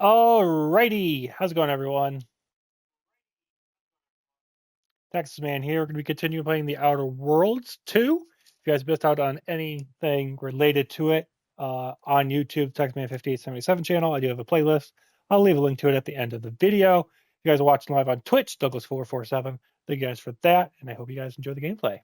Alrighty, how's it going, everyone? Texas Man here. We're going to be continuing playing The Outer Worlds 2. If you guys missed out on anything related to it on YouTube, TexasMan5877 channel, I do have a playlist. I'll leave a link to it at the end of the video. If you guys are watching live on Twitch, Douglas447, thank you guys for that, and I hope you guys enjoy the gameplay.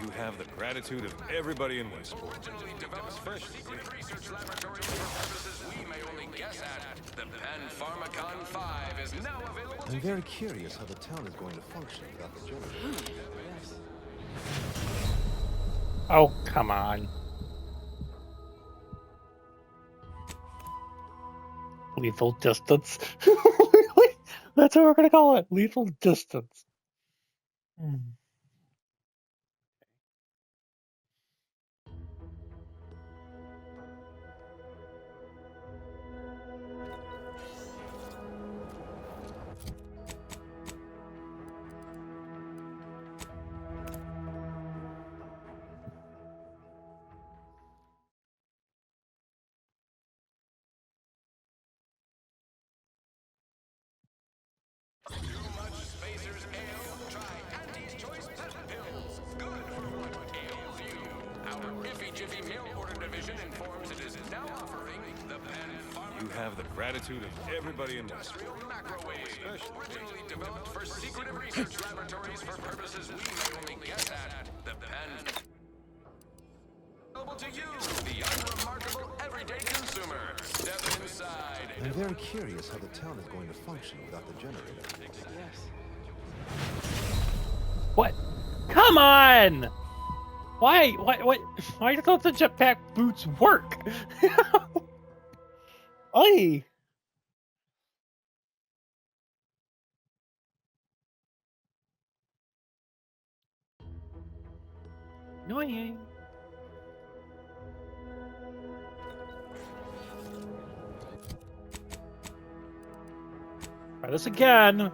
You have the gratitude of everybody in Westport. Originally developed for secret research laboratories for purposes we may only guess at, the Pan Pharmacon 5 is now available. I'm very curious how the town is going to function without the generator. Oh, come on. Lethal distance. Really? That's what we're going to call it. Lethal distance. Too much Spacers Ale. Try Auntie's Choice Pet Pills. Good for what ails you. Our Iffy Jiffy Mail Order Division informs it is now offering the Pan You have the gratitude of everybody in Westport. Industrial Microwave. Originally developed for secretive research laboratories for purposes we may only guess at, the Pan available to you, the unremarkable everyday consumer. Step inside. I'm very curious how the town is going to function without the generator. What? Come on! Why don't the jetpack boots work? Oy! Annoying. Try this again.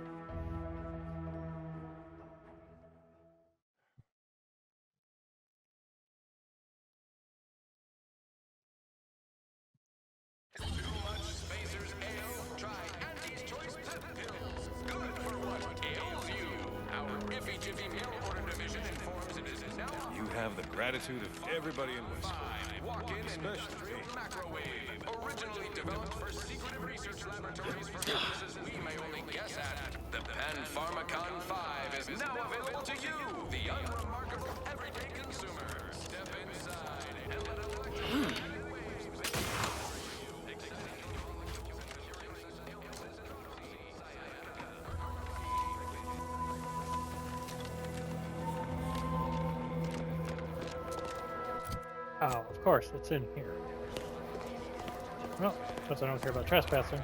Too much Spacers Ale. Try Auntie's Choice Pet Pills. Good for what ails you. Our Iffy Jiffy Mail Order Division informs it is now You have the gratitude of everybody in Westport. Walk-in industrial microwave. Originally developed for secretive research laboratories for purposes we may only guess at. The Pan Pharmacon 5 is now available to you, the unremarkable everyday consumer. Step inside and let electric Oh, of course, it's in here. Well, because I don't care about trespassing.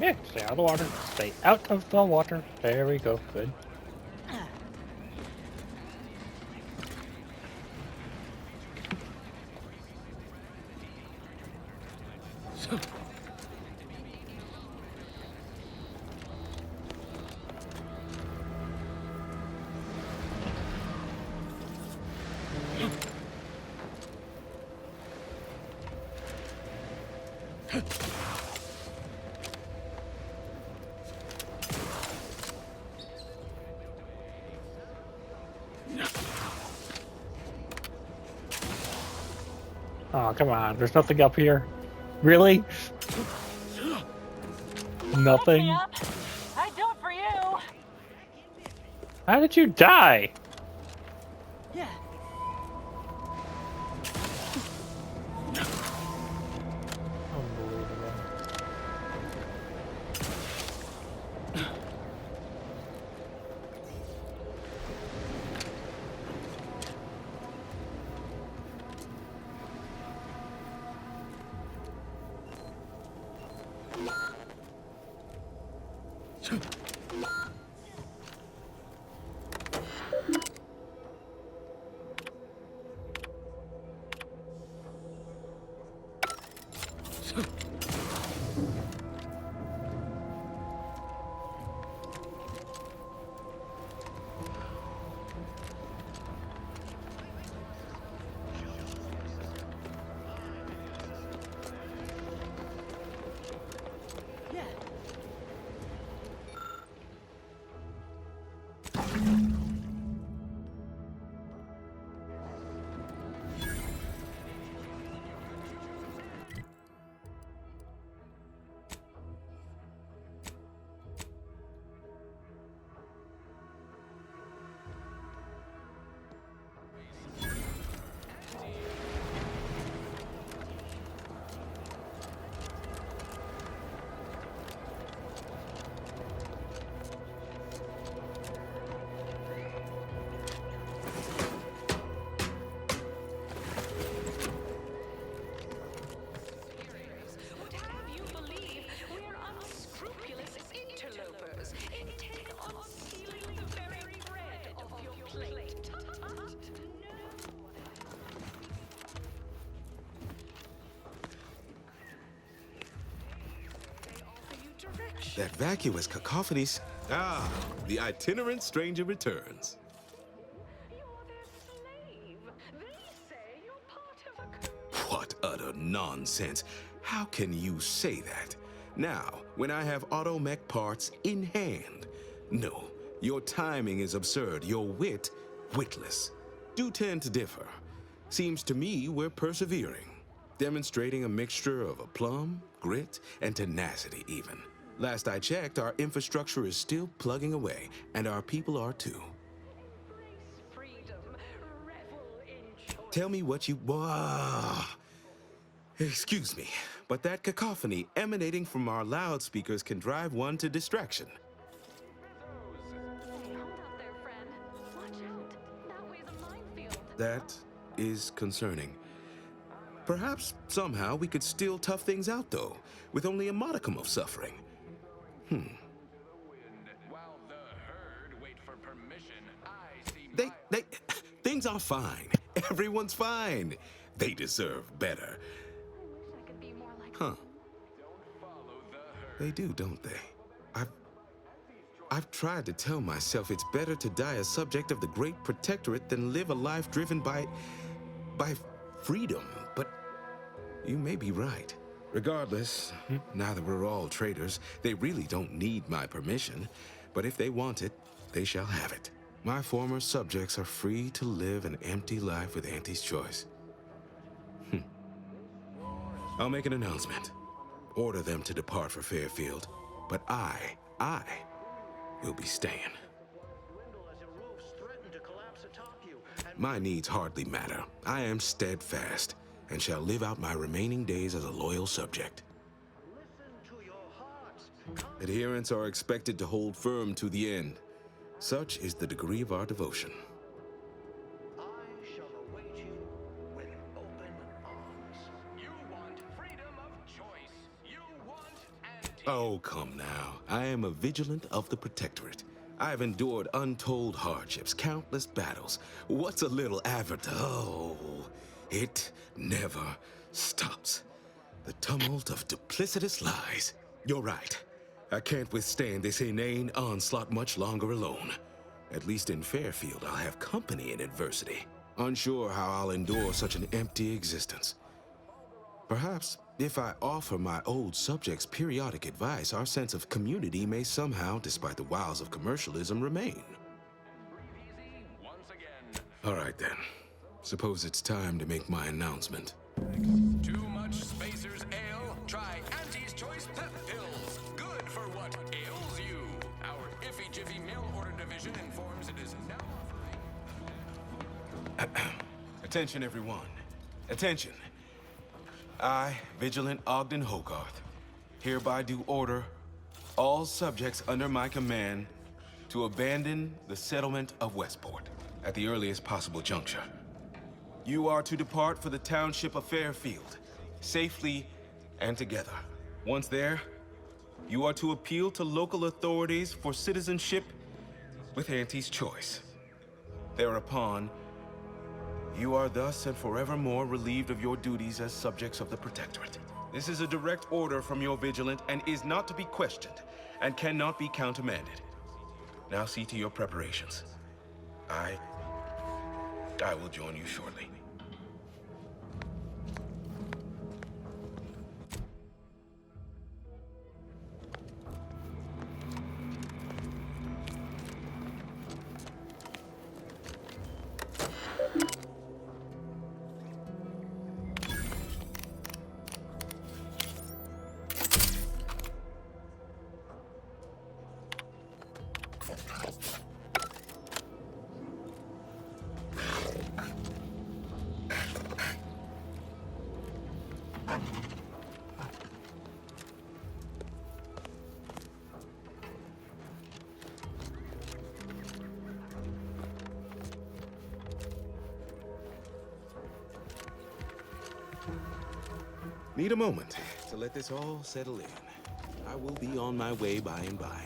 Yeah, stay out of the water. Stay out of the water. There we go. Good. Oh, come on. There's nothing up here. Really? Nothing? I'd do it for you. How did you die? Yeah. Unbelievable. Yeah. Would have you believe we're unscrupulous interlopers, intent on stealing the very bread off your plate? Tut-tut. No. They offer you direction. That vacuous cacophonies. Ah, the itinerant stranger returns. You're their slave. They say you're part of a coup. What utter nonsense. How can you say that? Now, when I have automech parts in hand. No, your timing is absurd. Your wit, witless. Do tend to differ. Seems to me we're persevering. Demonstrating a mixture of aplomb, grit, and tenacity even. Last I checked, our infrastructure is still plugging away, and our people are too. Embrace freedom. Revel in choice. Tell me what you... Excuse me, but that cacophony emanating from our loudspeakers can drive one to distraction. Hey, hold up there, friend. Watch out. That way's a minefield. That is concerning. Perhaps somehow we could still tough things out, though, with only a modicum of suffering. While the herd wait for permission, I see Things are fine. Everyone's fine. They deserve better. I wish I could be more like Huh. follow the herd. They do, don't they? I've tried to tell myself it's better to die a subject of the Great Protectorate than live a life driven by freedom, but you may be right. Regardless, now that we're all traitors, they really don't need my permission, but if they want it, they shall have it. My former subjects are free to live an empty life with Auntie's choice. I'll make an announcement. Order them to depart for Fairfield, but I will be staying. My needs hardly matter. I am steadfast and shall live out my remaining days as a loyal subject. Adherents are expected to hold firm to the end. Such is the degree of our devotion. I shall await you with open arms. You want freedom of choice. You want Oh, come now. I am a vigilant of the Protectorate. I've endured untold hardships, countless battles. What's a little avatar? Oh, it never stops. The tumult of duplicitous lies. You're right. I can't withstand this inane onslaught much longer alone. At least in Fairfield, I'll have company in adversity. Unsure how I'll endure such an empty existence. Perhaps, if I offer my old subjects periodic advice, our sense of community may somehow, despite the wiles of commercialism, remain. Once again. All right then. Suppose it's time to make my announcement. Too much Spacer's Ale? Try Auntie's Choice Pep Pills. Good for what ails you. Our Iffy Jiffy mail order division informs it is now offering. Attention, everyone. Attention. I, Vigilant Ogden Hogarth, hereby do order all subjects under my command to abandon the settlement of Westport at the earliest possible juncture. You are to depart for the township of Fairfield, safely and together. Once there, you are to appeal to local authorities for citizenship with Auntie's Choice. Thereupon, you are thus and forevermore relieved of your duties as subjects of the Protectorate. This is a direct order from your Vigilant and is not to be questioned and cannot be countermanded. Now see to your preparations. I will join you shortly. Need a moment to let this all settle in. I will be on my way by and by.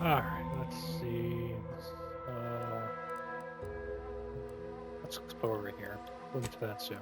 All right, let's see. Let's explore over here. We'll get to that soon.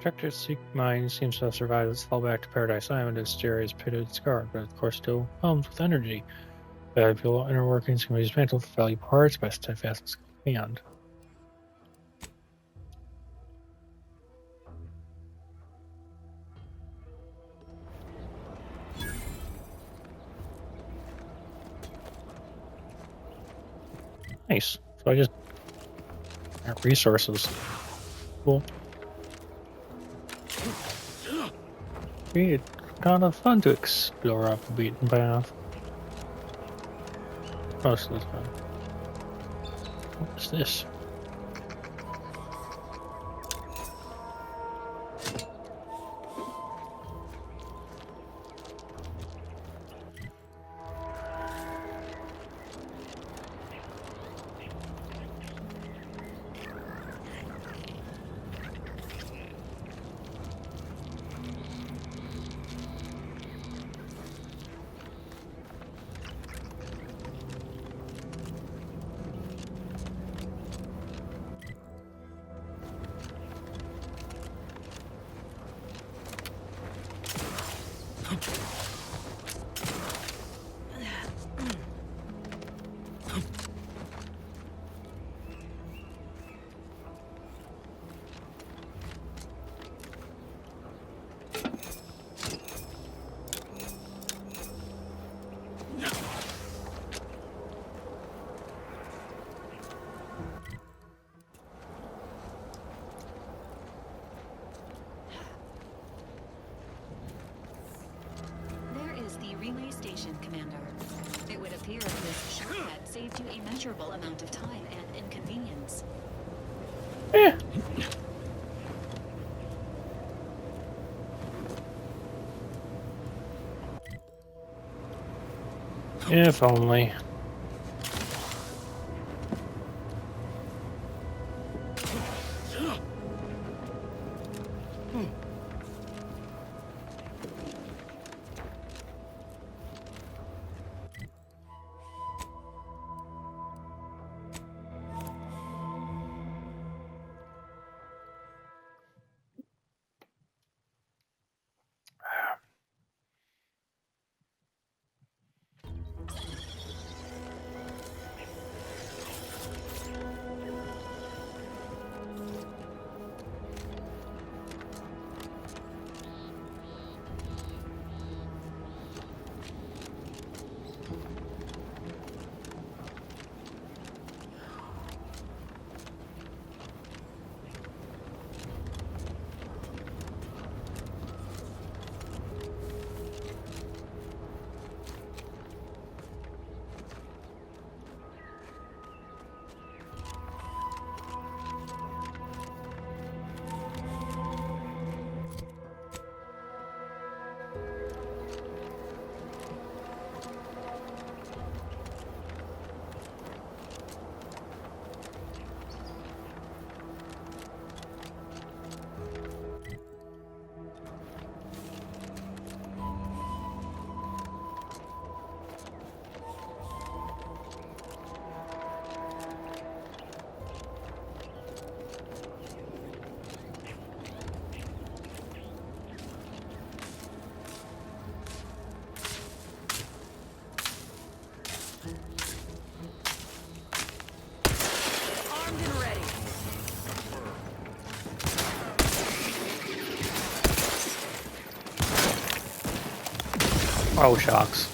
Protector's secret mine seems to have survived its fall back to Paradise Island as Jerry's pitted scar, but of course still hums with energy. Valuable inner workings can be dismantled for valuable parts by steadfast and skilled hand. Nice. So I just got resources. Cool. It's kind of fun to explore up the beaten path. Most of the time. What is this? Relay station, Commander. It would appear this shortcut saved you a measurable amount of time and inconvenience. If only. Oh, shucks.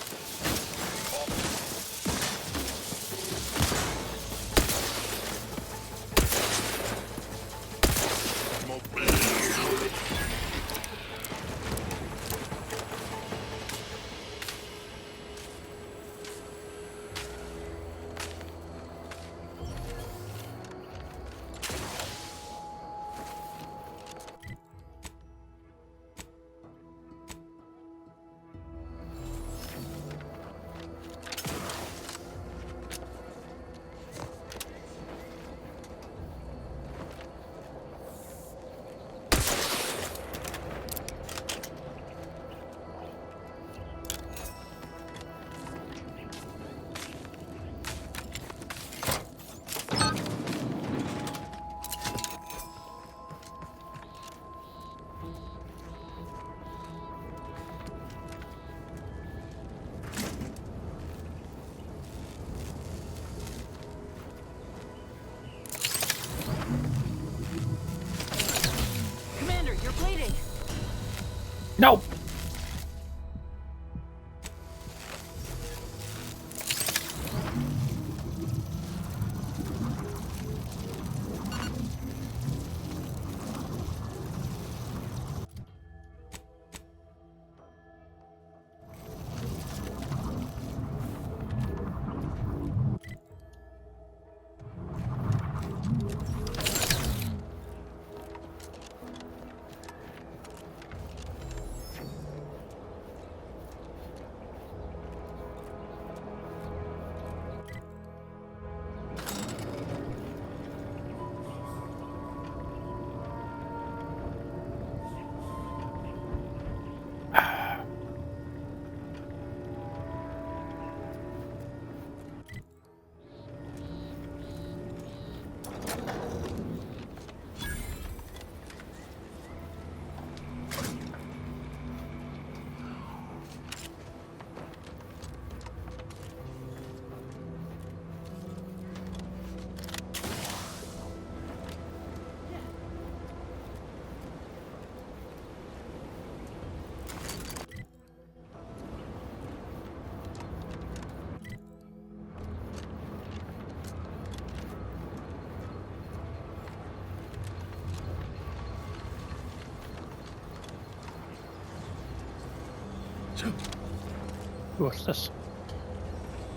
What's this?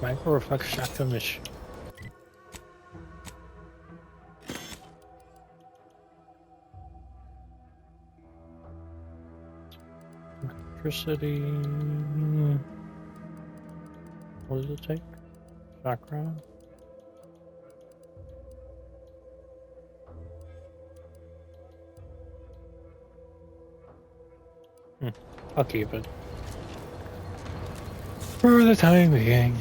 Micro reflex shotgun mission. Electricity. What does it take? Background. I'll keep it. For the time being.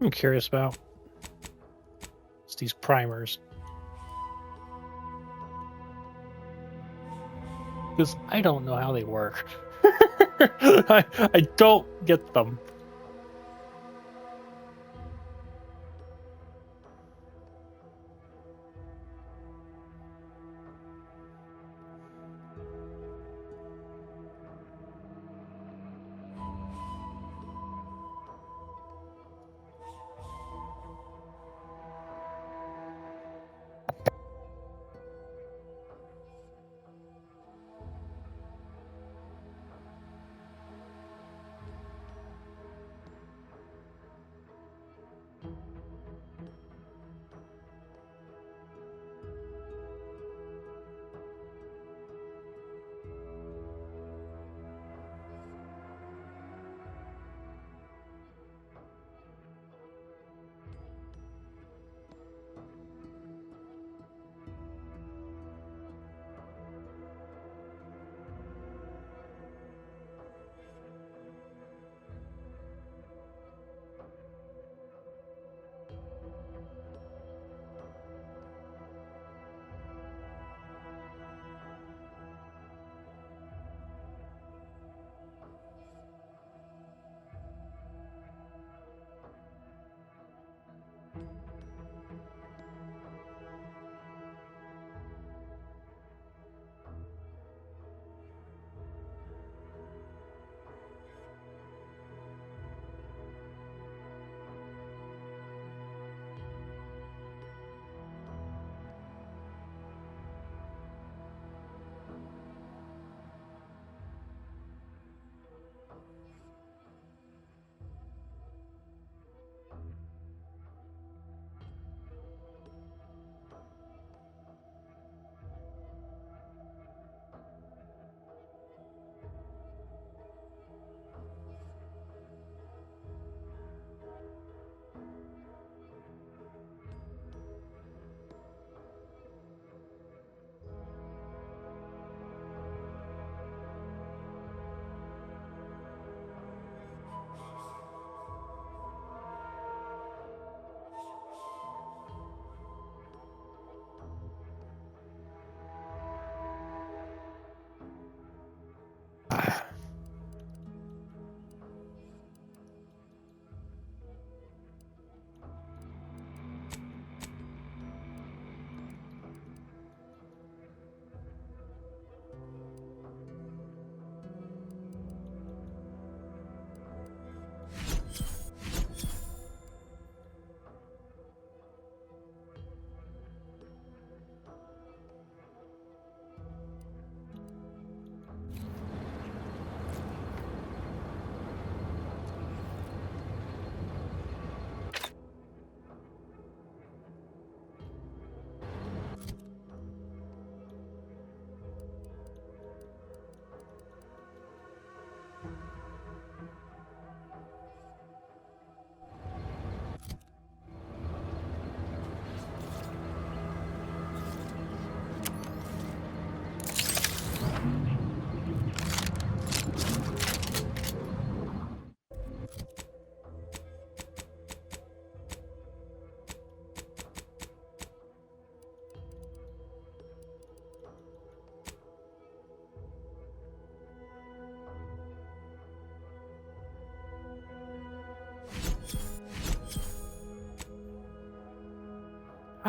I'm curious about is these primers. Because I don't know how they work. I don't get them.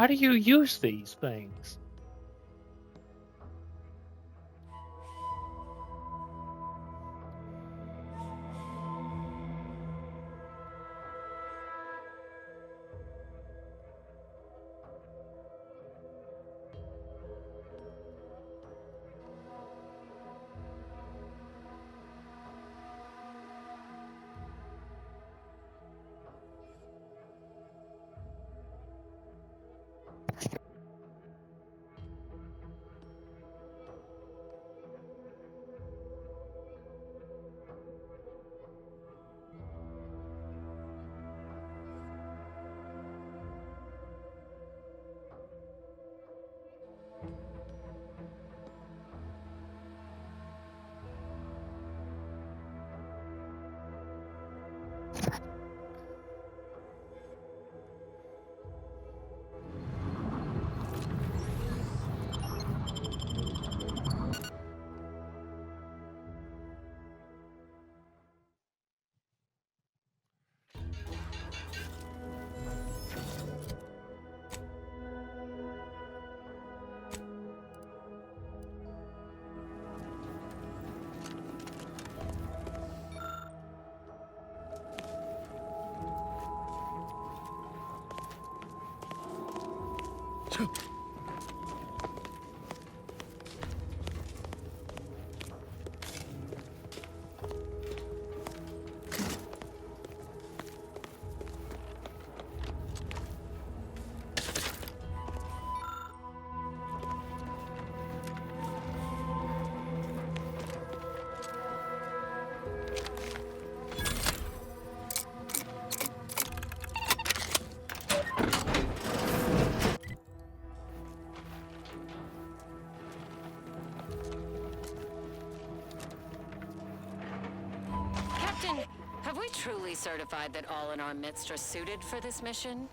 How do you use these things? Captain, have we truly certified that all in our midst are suited for this mission?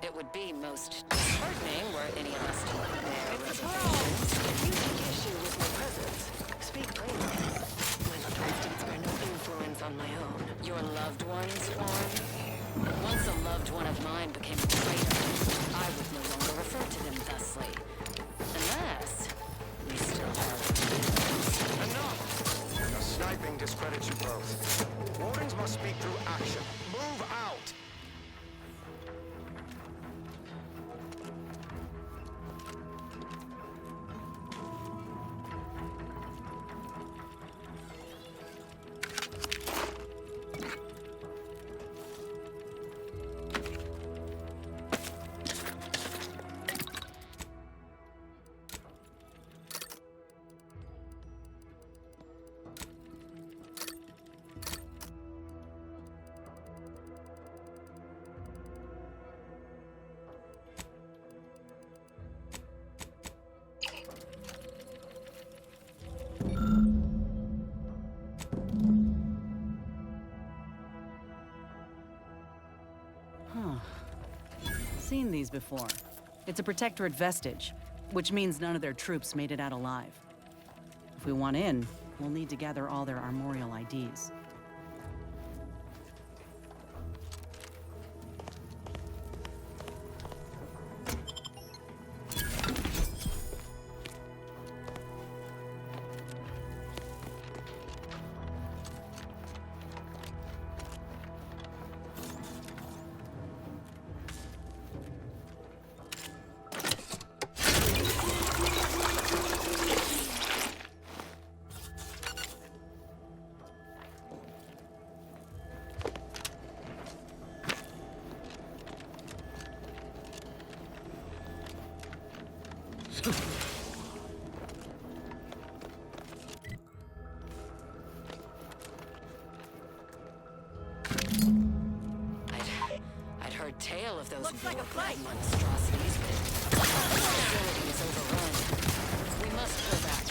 It would be most disheartening were any of us to bear reservations. If you take issue with my presence, speak plainly. My little deeds bear no influence on my own. Your loved ones, Warren? Once a loved one of mine became a traitor, I would no longer refer to them thusly. Unless we still have... Enough! Your sniping discredits you both. Wardens must speak through action. Move out! Seen these before. It's a Protectorate vestige, which means none of their troops made it out alive. If we want in, we'll need to gather all their armorial IDs. I'd heard tale of those war-clad monstrosities, but the facility is overrun. We must pull back.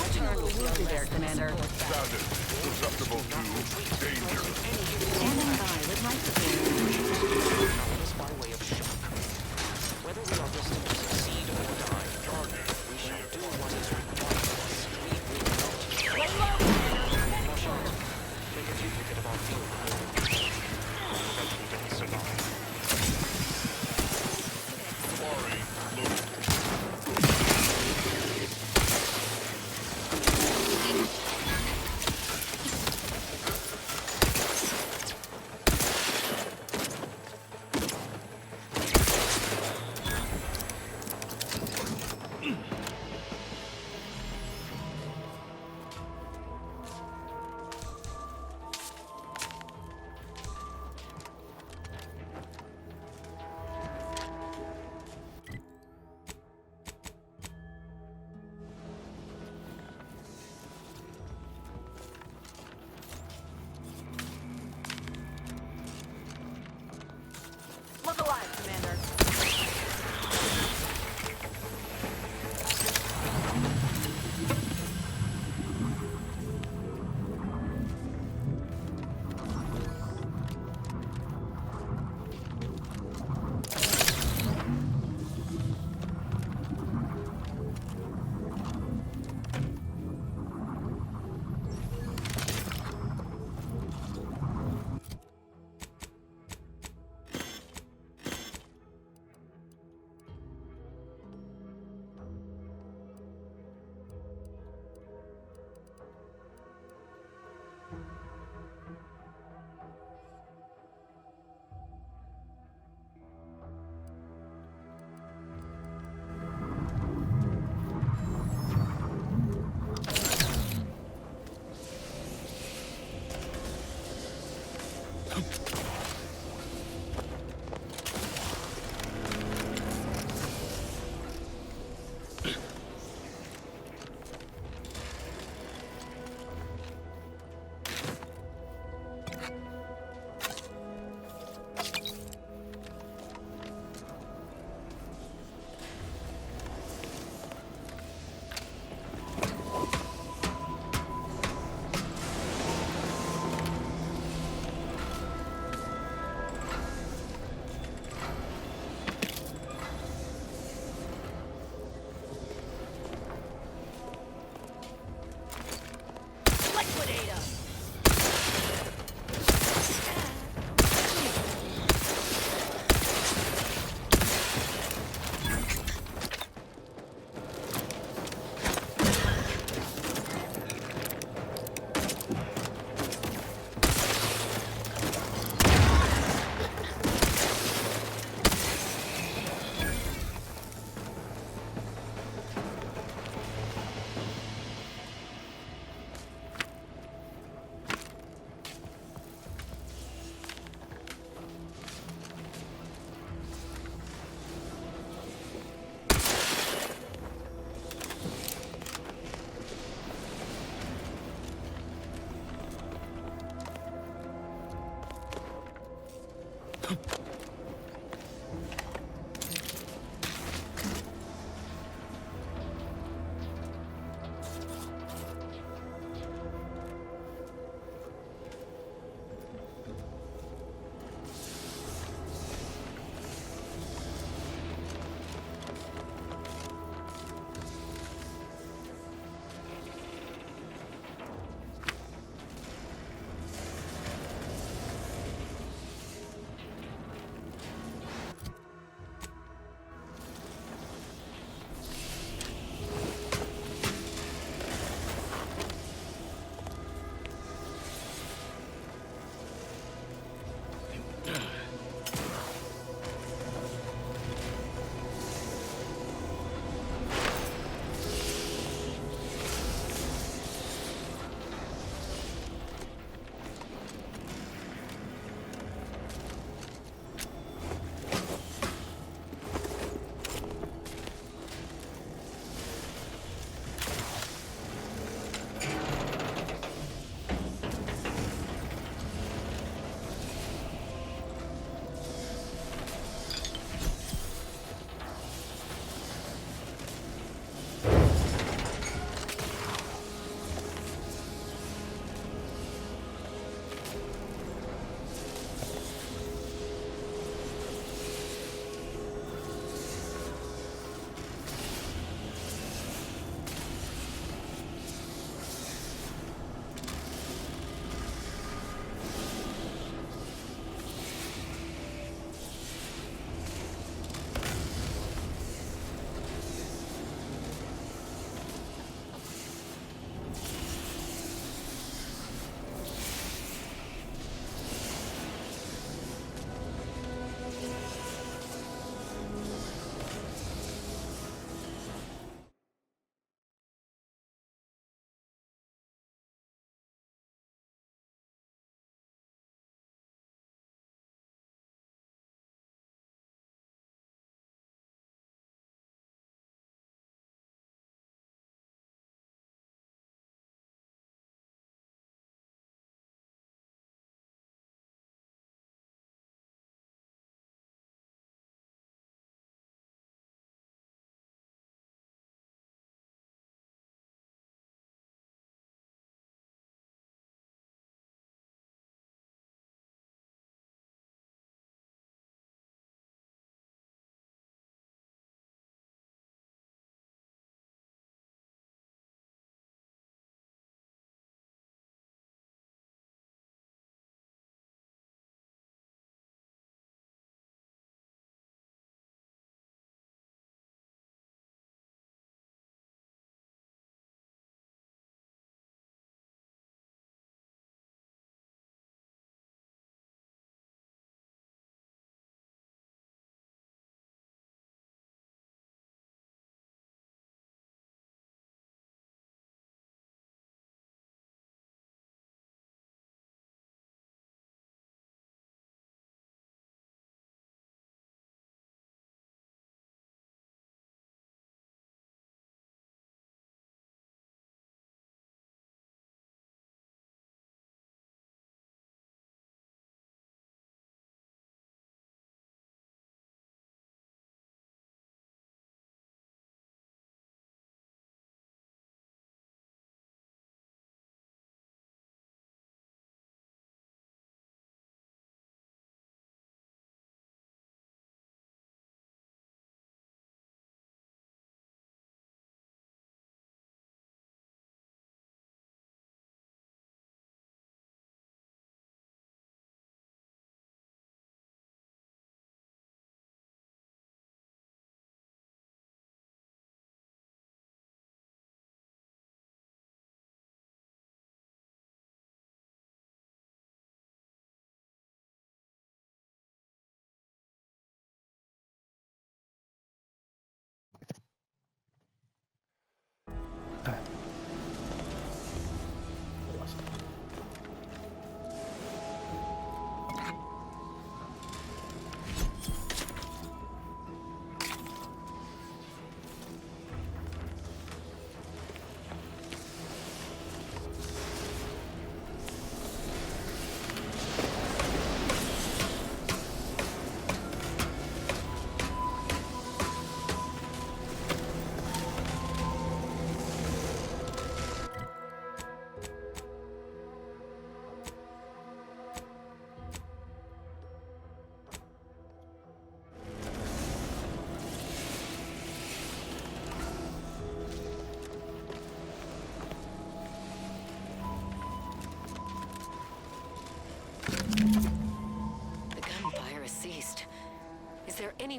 Return with We'll be there, Commander. Sounded. Susceptible to danger. Standing by with my superior. This by way of shock. Whether we are destined to succeed or die, we shall do what is required of us. We will not. Wash out. Make a duplicate of our field. That we don't survive. Quarry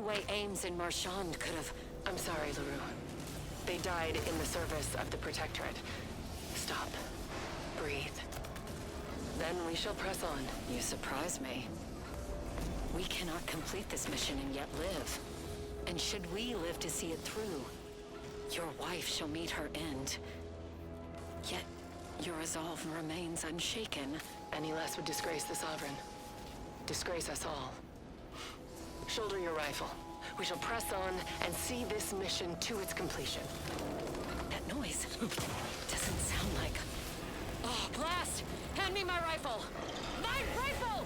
way Ames and Marchand could have... I'm sorry, LaRue. They died in the service of the Protectorate. Stop. Breathe. Then we shall press on. You surprise me. We cannot complete this mission and yet live. And should we live to see it through, your wife shall meet her end. Yet, your resolve remains unshaken. Any less would disgrace the Sovereign. Disgrace us all. Shoulder your rifle. We shall press on and see this mission to its completion. That noise doesn't sound like... Oh, blast! Hand me my rifle! My rifle!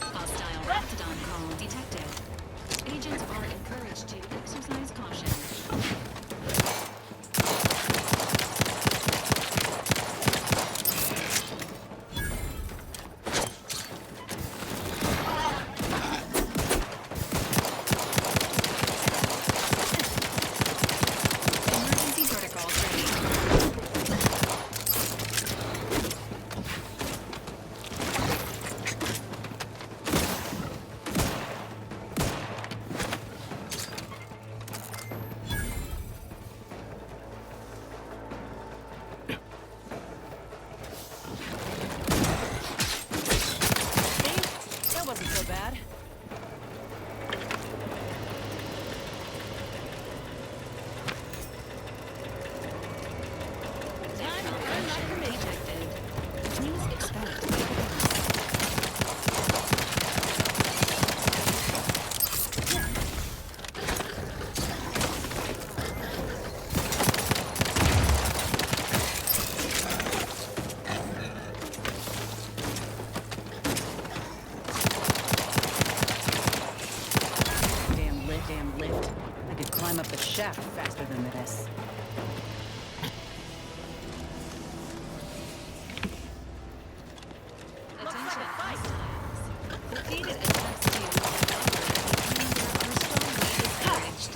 Hostile Raptidon call detected. Agents are encouraged to exercise caution. Emergency protocols ready. That wasn't so bad. Time unlock detected. Please expect. Damn lift. I could climb up the shaft faster than this. Attention, hostiles. Repeated attempts to are strongly discouraged.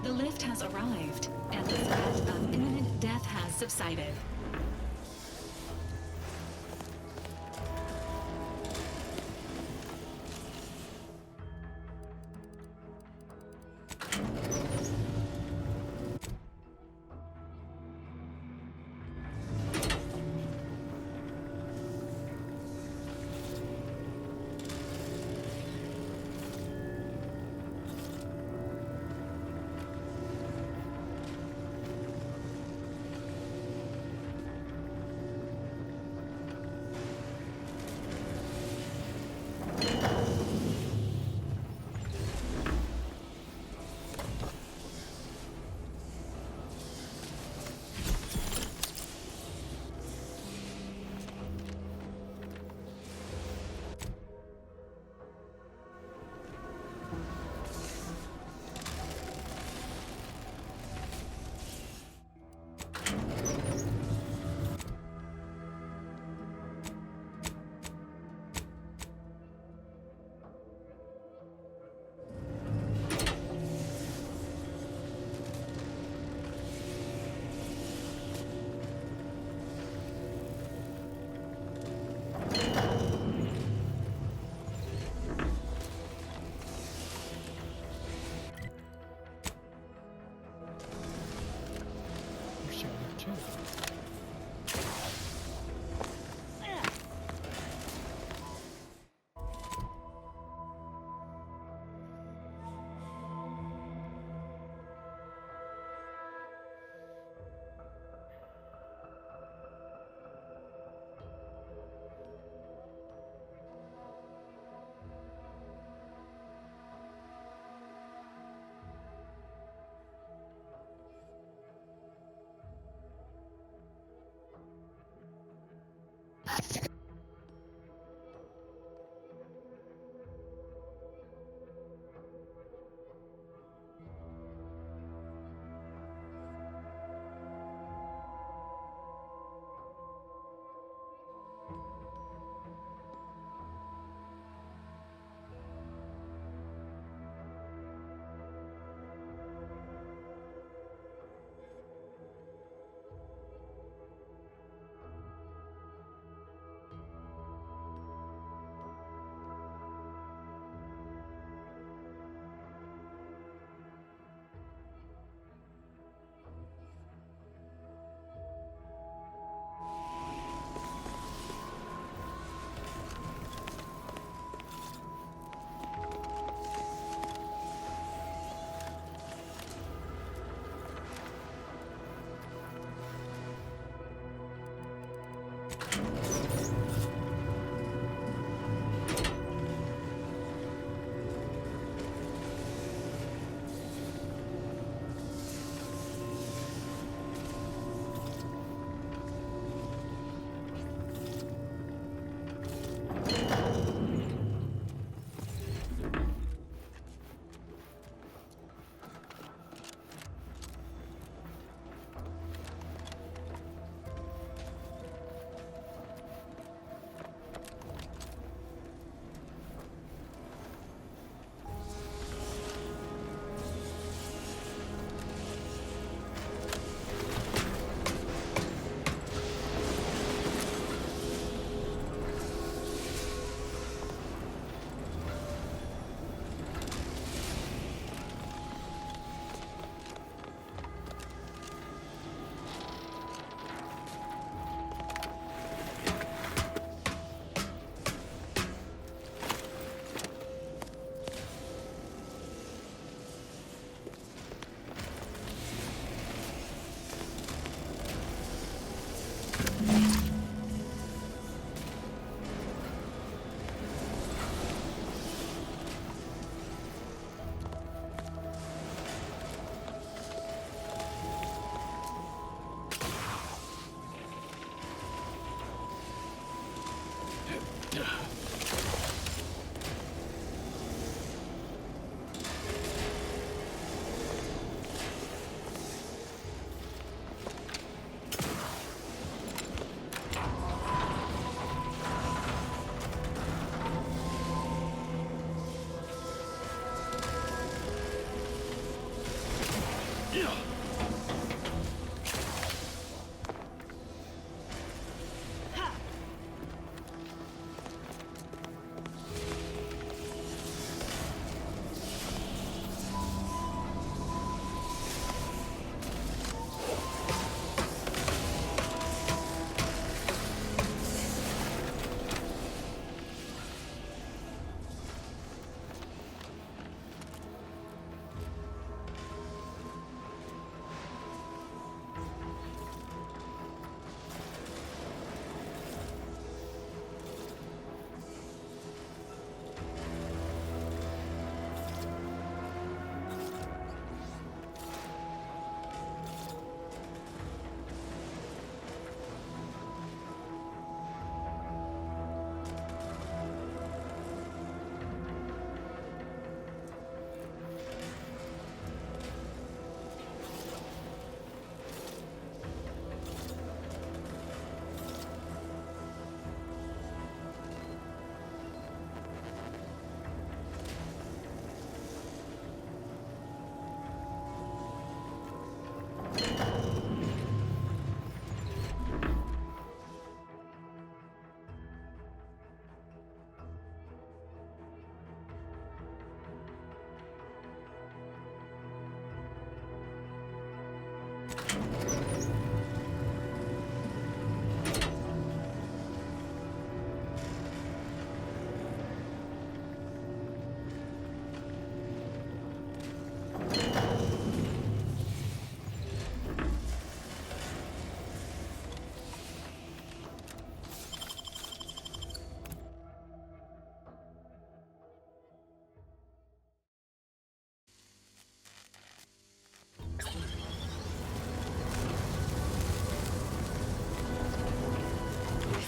The lift has arrived, and the threat of imminent death has subsided.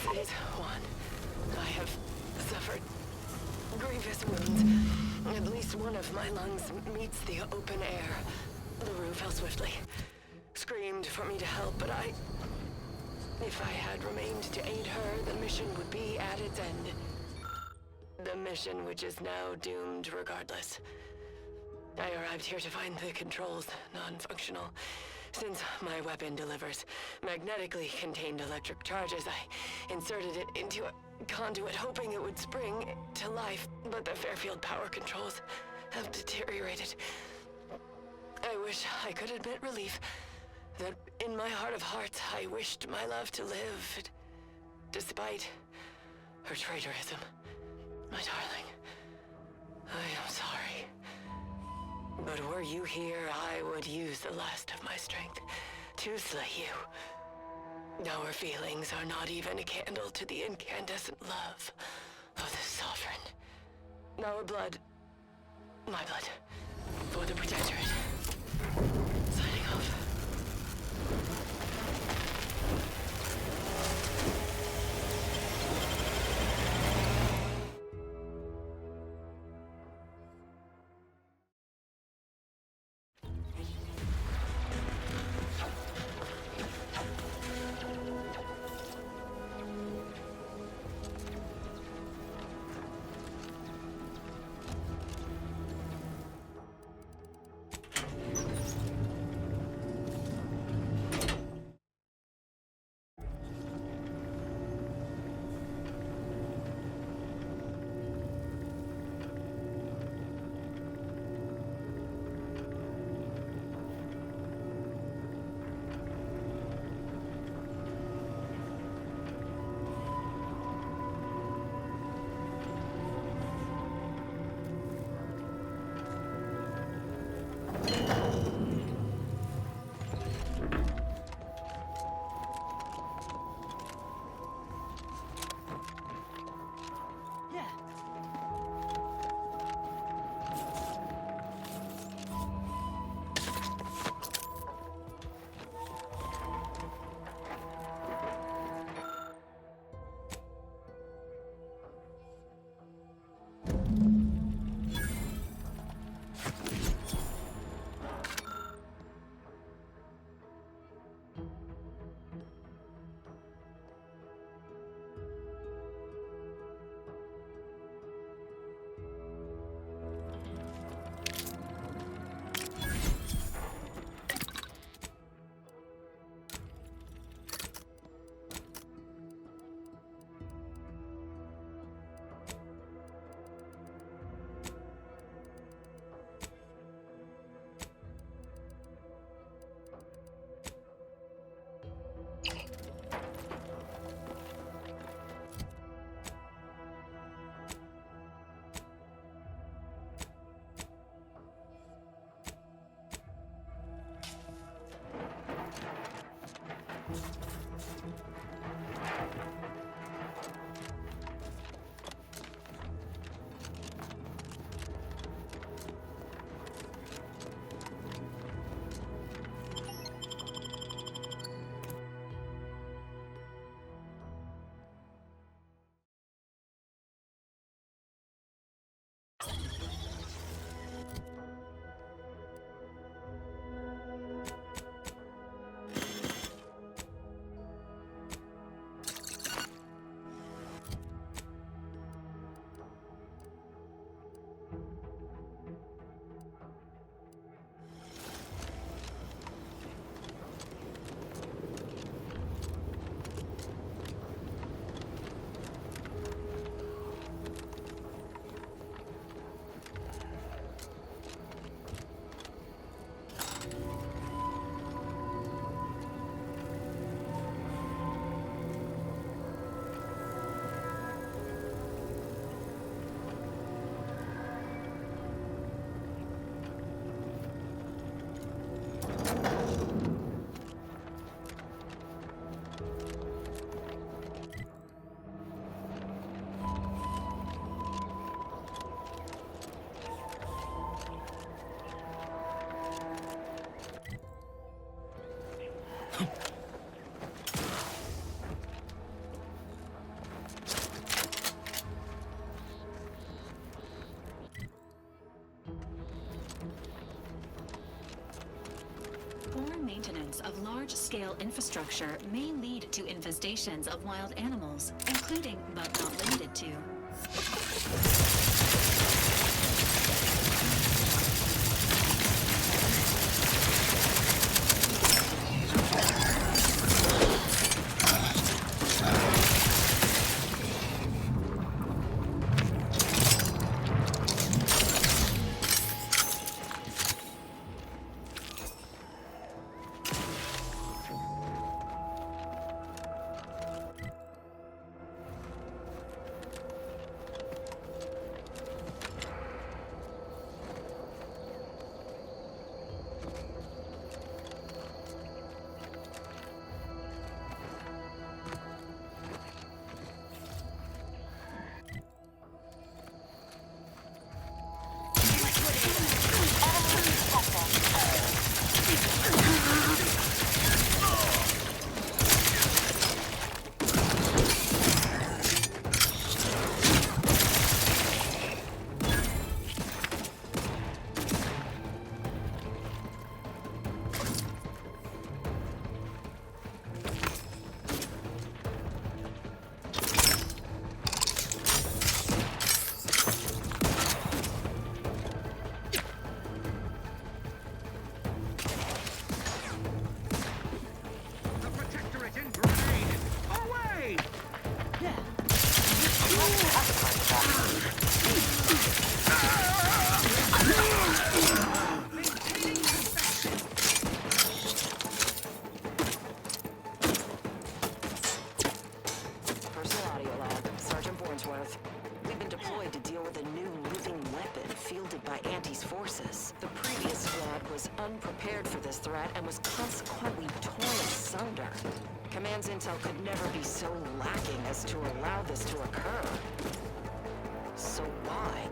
This is one. I have suffered grievous wounds. At least one of my lungs meets the open air. LaRue fell swiftly. Screamed for me to help, but if I had remained to aid her, the mission would be at its end. The mission which is now doomed regardless. I arrived here to find the controls non-functional. Since my weapon delivers magnetically contained electric charges, I inserted it into a conduit hoping it would spring to life, but the Fairfield power controls have deteriorated. I wish I could admit relief that in my heart of hearts I wished my love to live, despite her traitorism. My darling, I am sorry. But were you here, I would use the last of my strength to slay you. Our feelings are not even a candle to the incandescent love of the Sovereign. Our blood, my blood, for the Protectorate. Signing off. Poor maintenance of large-scale infrastructure may lead to infestations of wild animals, including, but not limited to, We've been deployed to deal with a new living weapon fielded by Auntie's forces. The previous squad was unprepared for this threat and was consequently torn asunder. Command's intel could never be so lacking as to allow this to occur. So why?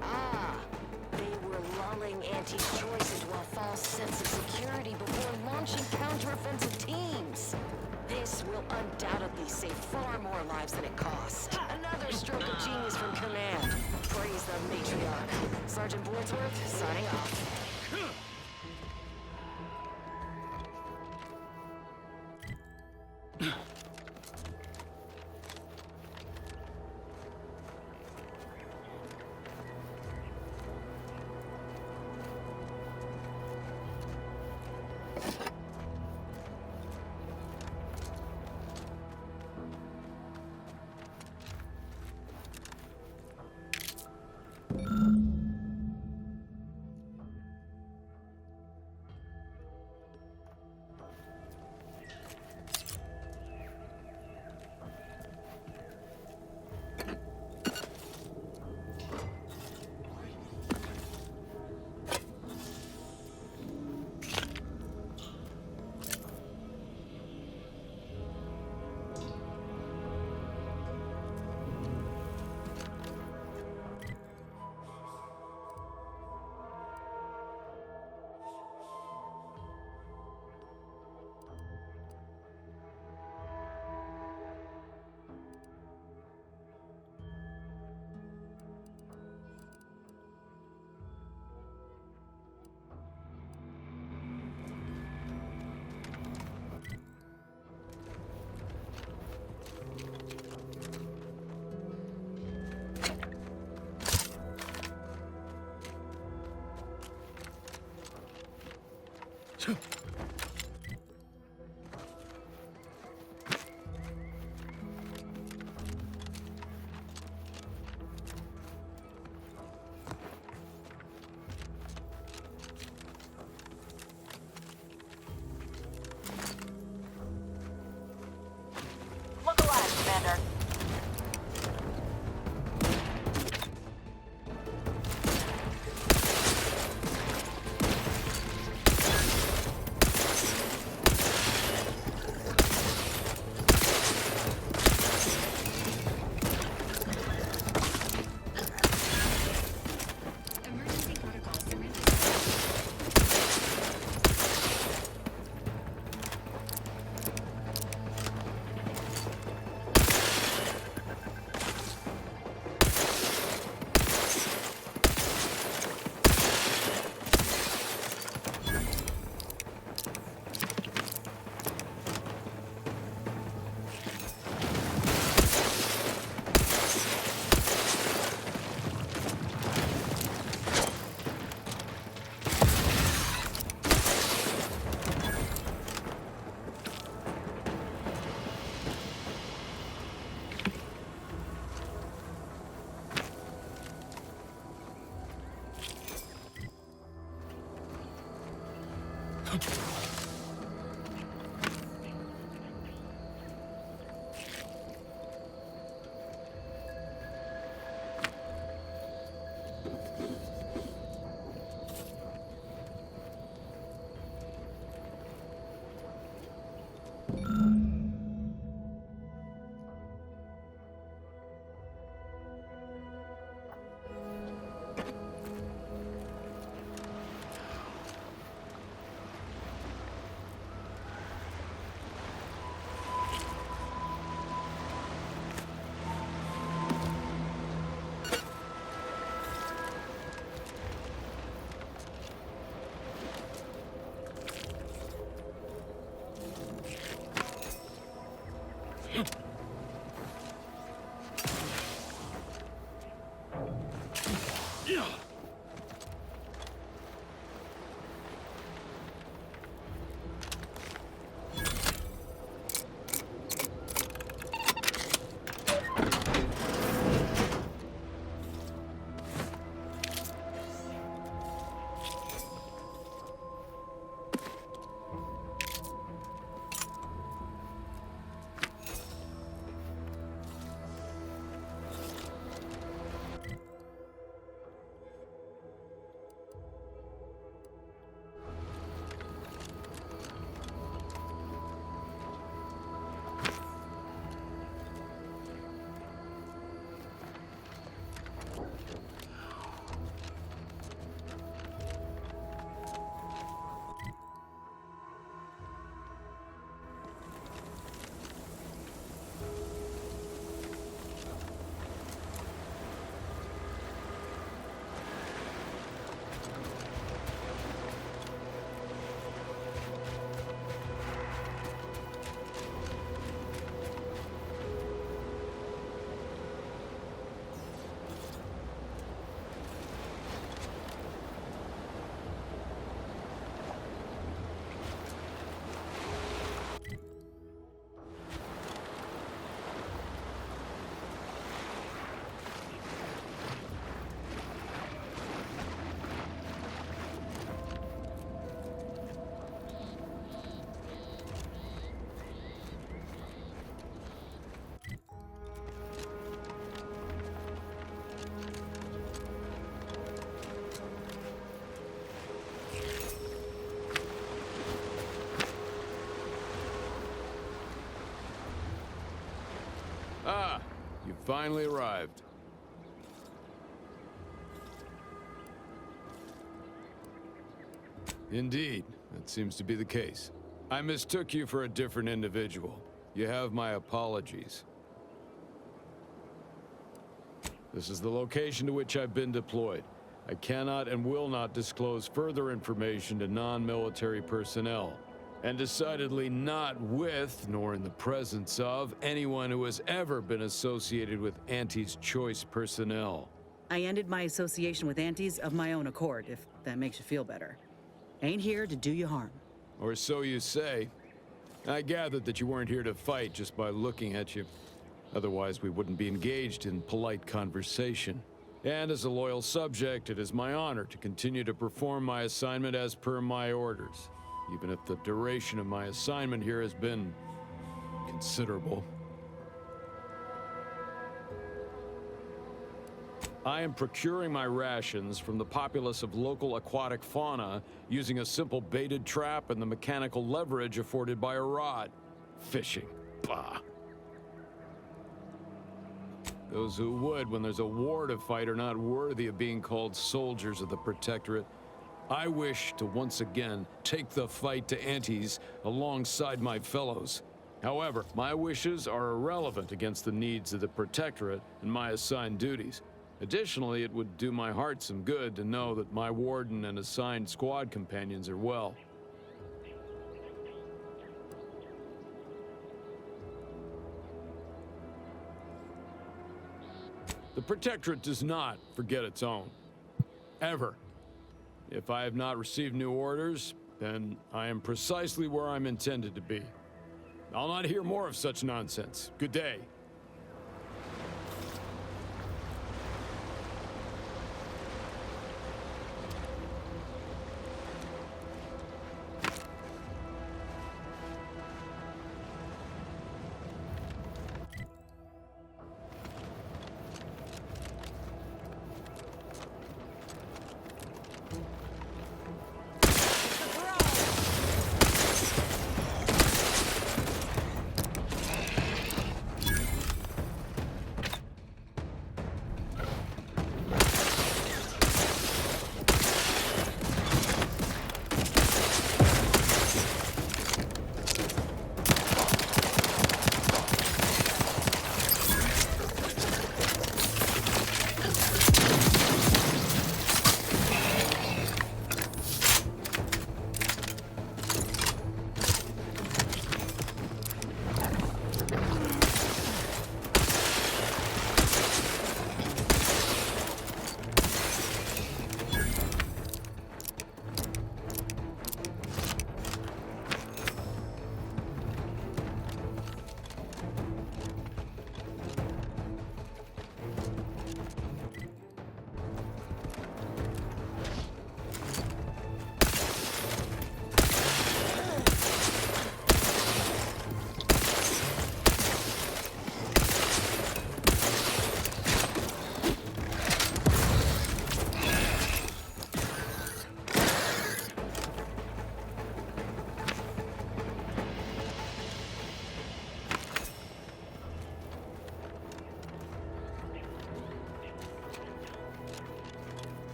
They were lulling Auntie's choice into a false sense of security before launching counteroffensive teams. This will undoubtedly save far more lives than it costs. Another stroke of genius from Command. Praise the matriarch. Sergeant Boardsworth, signing off. Look alive, Commander. Ah, you finally arrived. Indeed, that seems to be the case. I mistook you for a different individual. You have my apologies. This is the location to which I've been deployed. I cannot and will not disclose further information to non-military personnel, and decidedly not with, nor in the presence of, anyone who has ever been associated with Auntie's Choice personnel. I ended my association with Aunties of my own accord, if that makes you feel better. Ain't here to do you harm. Or so you say. I gathered that you weren't here to fight just by looking at you. Otherwise, we wouldn't be engaged in polite conversation. And as a loyal subject, it is my honor to continue to perform my assignment as per my orders, even if the duration of my assignment here has been considerable. I am procuring my rations from the populace of local aquatic fauna using a simple baited trap and the mechanical leverage afforded by a rod. Fishing. Bah. Those who would, when there's a war to fight, are not worthy of being called soldiers of the Protectorate. I wish to once again take the fight to Antes alongside my fellows. However, my wishes are irrelevant against the needs of the Protectorate and my assigned duties. Additionally, it would do my heart some good to know that my warden and assigned squad companions are well. The Protectorate does not forget its own. Ever. If I have not received new orders, then I am precisely where I'm intended to be. I'll not hear more of such nonsense. Good day.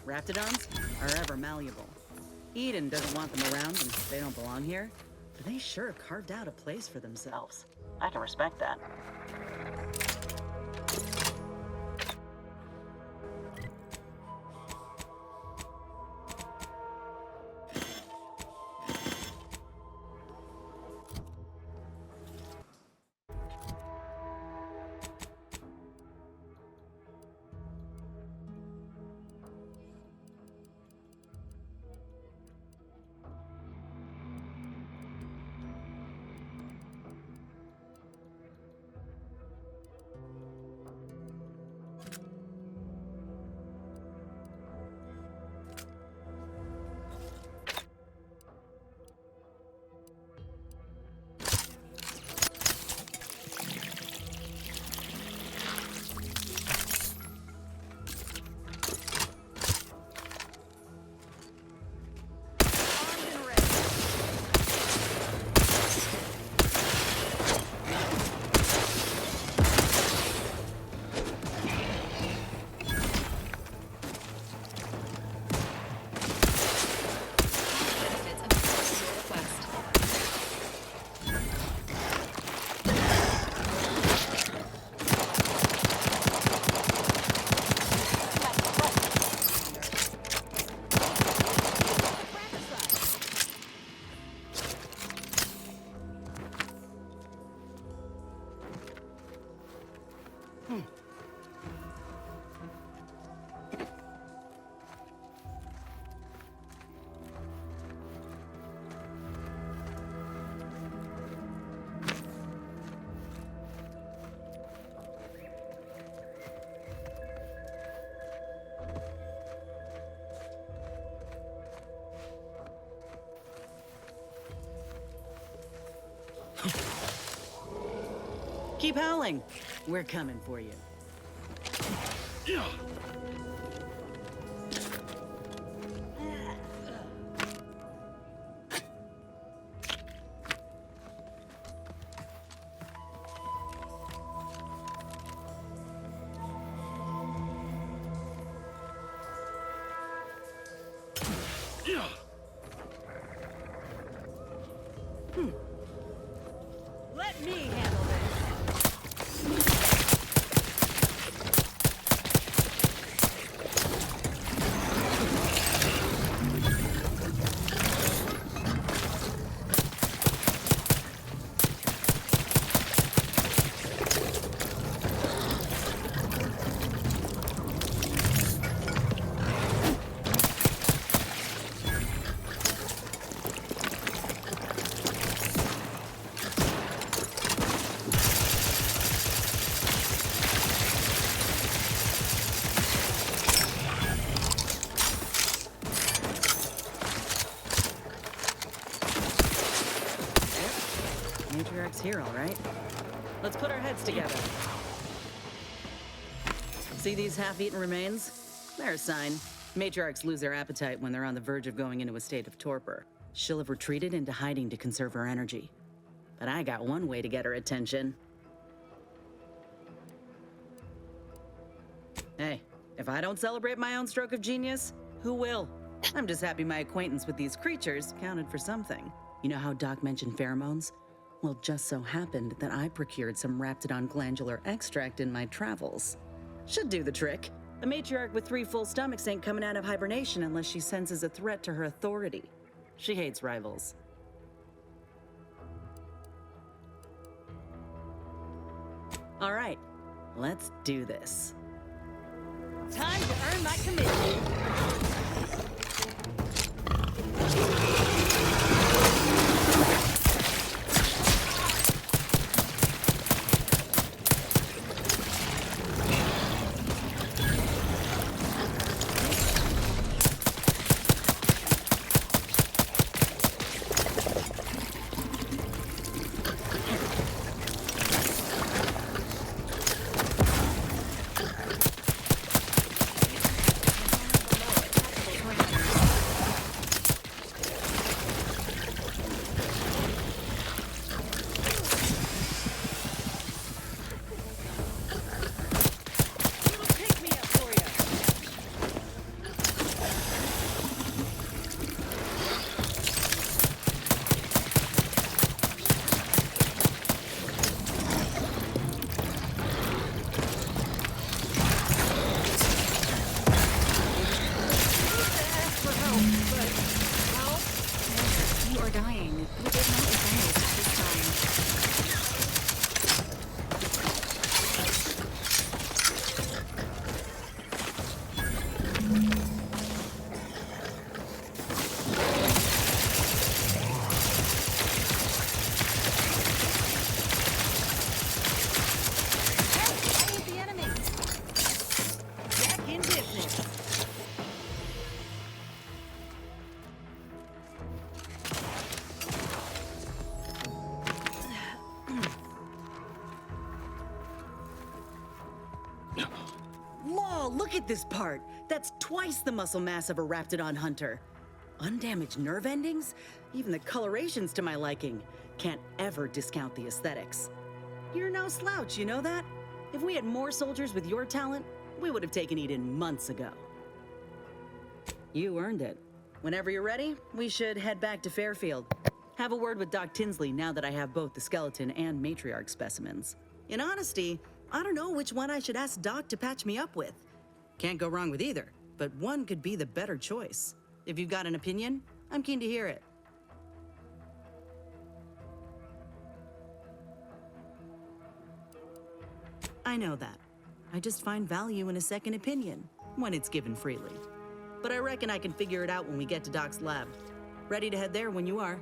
Raptidons are ever malleable. Eden doesn't want them around and they don't belong here, but they sure carved out a place for themselves. I can respect that. Keep howling. We're coming for you. Let me handle this. Matriarch's here, all right. Let's put our heads together. See these half-eaten remains? They're a sign. Matriarchs lose their appetite when they're on the verge of going into a state of torpor. She'll have retreated into hiding to conserve her energy. But I got one way to get her attention. Hey, if I don't celebrate my own stroke of genius, who will? I'm just happy my acquaintance with these creatures counted for something. You know how Doc mentioned pheromones? Well, just so happened that I procured some Raptidon glandular extract in my travels. Should do the trick. A matriarch with 3 full stomachs ain't coming out of hibernation unless she senses a threat to her authority. She hates rivals. All right, let's do this. Time to earn my commission. Look at this part. That's twice the muscle mass of a Raptidon hunter. Undamaged nerve endings? Even the coloration's to my liking. Can't ever discount the aesthetics. You're no slouch, you know that? If we had more soldiers with your talent, we would have taken Eden months ago. You earned it. Whenever you're ready, we should head back to Fairfield. Have a word with Doc Tinsley now that I have both the skeleton and matriarch specimens. In honesty, I don't know which one I should ask Doc to patch me up with. Can't go wrong with either, but one could be the better choice. If you've got an opinion, I'm keen to hear it. I know that. I just find value in a second opinion, when it's given freely. But I reckon I can figure it out when we get to Doc's lab. Ready to head there when you are.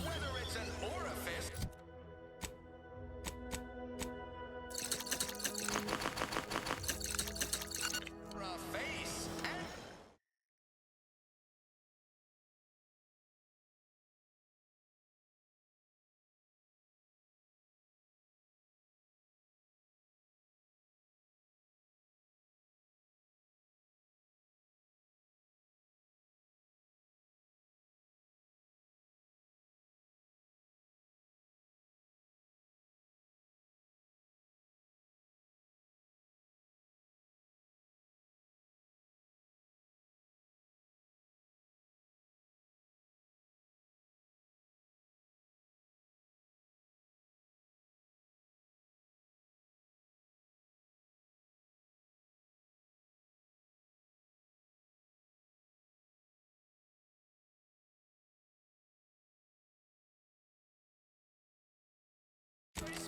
Whether it's an orifice or a face, and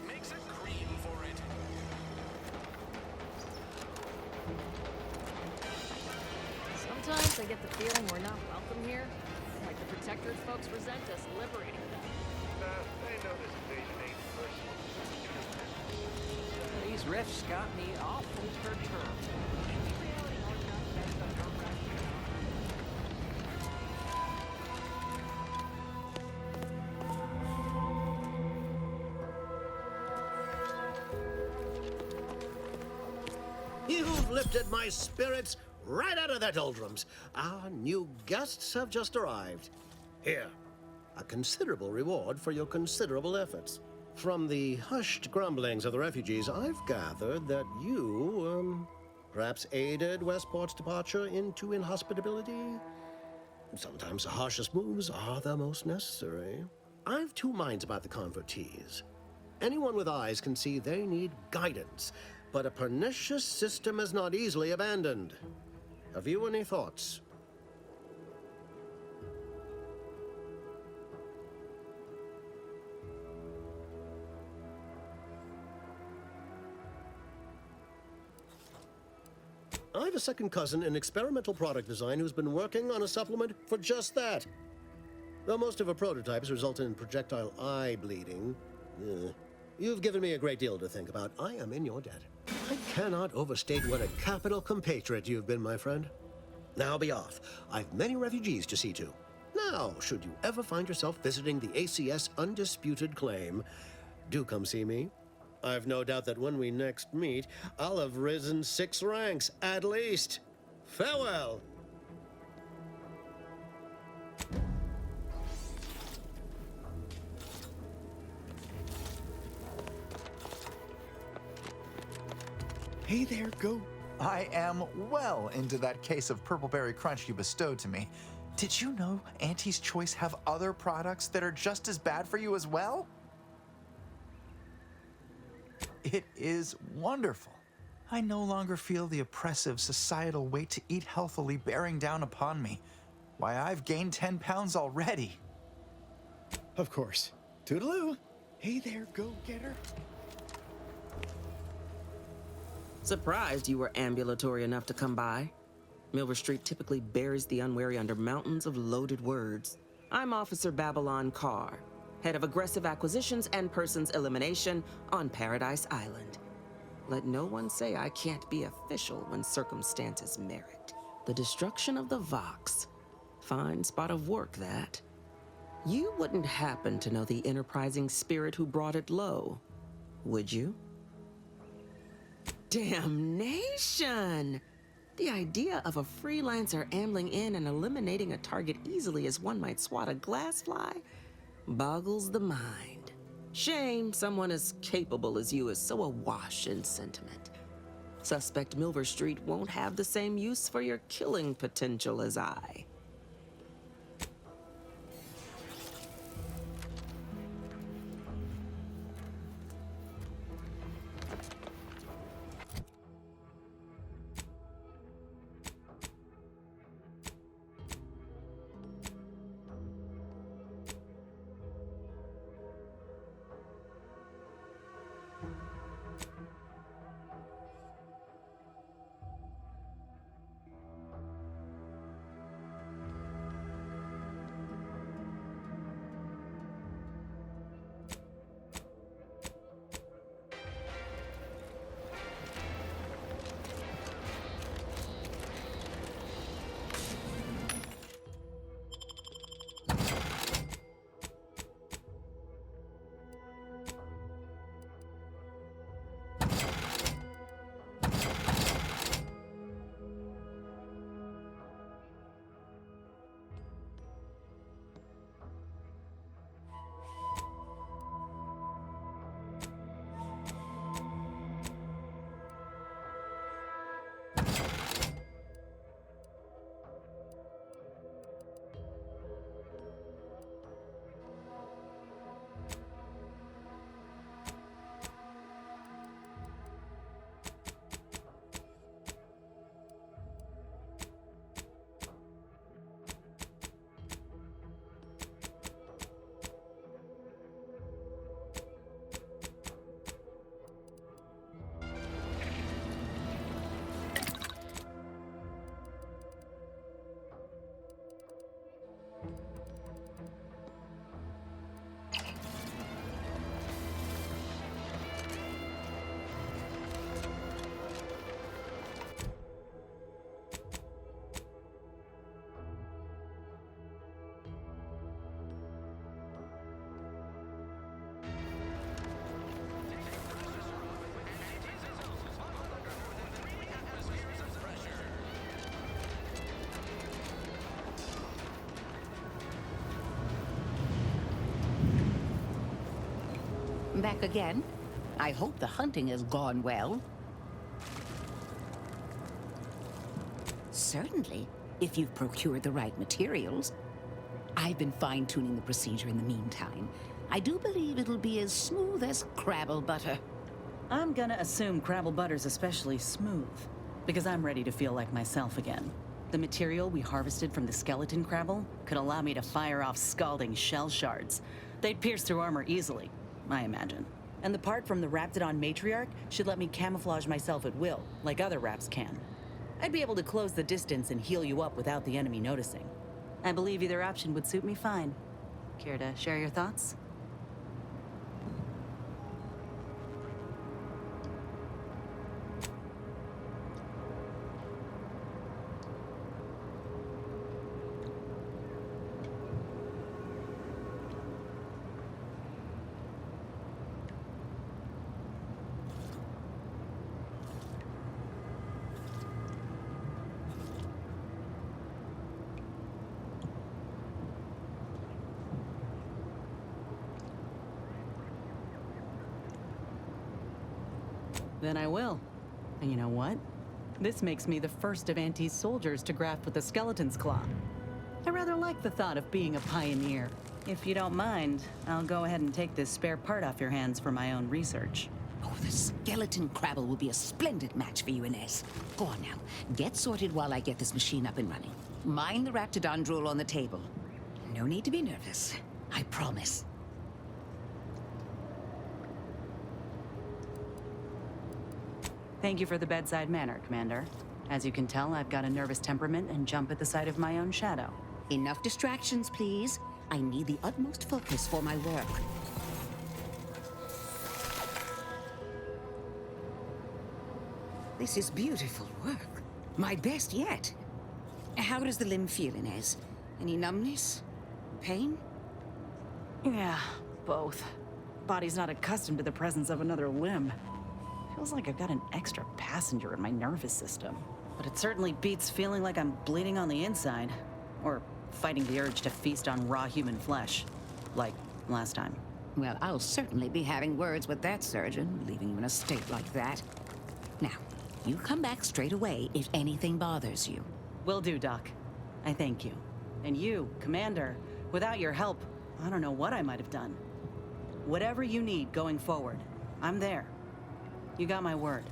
makes a cream for it. Sometimes I get the feeling we're not welcome here. Like the Protectorate folks resent us liberating them. They know this invasion ain't personal. These rifts got me awfully perturbed. You've lifted my spirits right out of their doldrums. Our new guests have just arrived. Here, a considerable reward for your considerable efforts. From the hushed grumblings of the refugees, I've gathered that you, perhaps aided Westport's departure into inhospitability. Sometimes the harshest moves are the most necessary. I've two minds about the convertees. Anyone with eyes can see they need guidance, but a pernicious system is not easily abandoned. Have you any thoughts? I have a second cousin in experimental product design who's been working on a supplement for just that. Though most of her prototypes result in projectile eye bleeding, you've given me a great deal to think about. I am in your debt. I cannot overstate what a capital compatriot you've been, my friend. Now be off. I've many refugees to see to. Now, should you ever find yourself visiting the ACS Undisputed Claim, do come see me. I've no doubt that when we next meet, I'll have risen 6 ranks, at least. Farewell! Hey there, Go. I am well into that case of Purpleberry Crunch you bestowed to me. Did you know Auntie's Choice have other products that are just as bad for you as well? It is wonderful. I no longer feel the oppressive societal weight to eat healthily bearing down upon me. Why, I've gained 10 pounds already. Of course. Toodaloo. Hey there, go-getter. Surprised you were ambulatory enough to come by. Milver Street typically buries the unwary under mountains of loaded words. I'm Officer Babylon Carr, head of aggressive acquisitions and persons elimination on Paradise Island. Let no one say I can't be official when circumstances merit. The destruction of the Vox. Fine spot of work, that. You wouldn't happen to know the enterprising spirit who brought it low, would you? Damnation! The idea of a freelancer ambling in and eliminating a target easily as one might swat a glassfly boggles the mind. Shame someone as capable as you is so awash in sentiment. Suspect Milver Street won't have the same use for your killing potential as I. Back again? I hope the hunting has gone well. Certainly, if you've procured the right materials. I've been fine-tuning the procedure in the meantime. I do believe it'll be as smooth as Crabble butter. I'm gonna assume Crabble butter's especially smooth, because I'm ready to feel like myself again. The material we harvested from the skeleton Crabble could allow me to fire off scalding shell shards. They'd pierce through armor easily, I imagine. And the part from the Raptidon matriarch should let me camouflage myself at will, like other Raps can. I'd be able to close the distance and heal you up without the enemy noticing. I believe either option would suit me fine. Care to share your thoughts? Then I will. And you know what? This makes me the first of Auntie's soldiers to graft with the skeleton's claw. I rather like the thought of being a pioneer. If you don't mind, I'll go ahead and take this spare part off your hands for my own research. Oh, the skeleton crabble will be a splendid match for you, Inez. Go on now. Get sorted while I get this machine up and running. Mind the raptidon drool on the table. No need to be nervous. I promise. Thank you for the bedside manner, Commander. As you can tell, I've got a nervous temperament and jump at the sight of my own shadow. Enough distractions, please. I need the utmost focus for my work. This is beautiful work. My best yet. How does the limb feel, Inez? Any numbness? Pain? Yeah, both. Body's not accustomed to the presence of another limb. Feels like I've got an extra passenger in my nervous system. But it certainly beats feeling like I'm bleeding on the inside. Or fighting the urge to feast on raw human flesh. Like last time. Well, I'll certainly be having words with that surgeon, leaving you in a state like that. Now, you come back straight away if anything bothers you. Will do, Doc. I thank you. And you, Commander, without your help, I don't know what I might have done. Whatever you need going forward, I'm there. You got my word.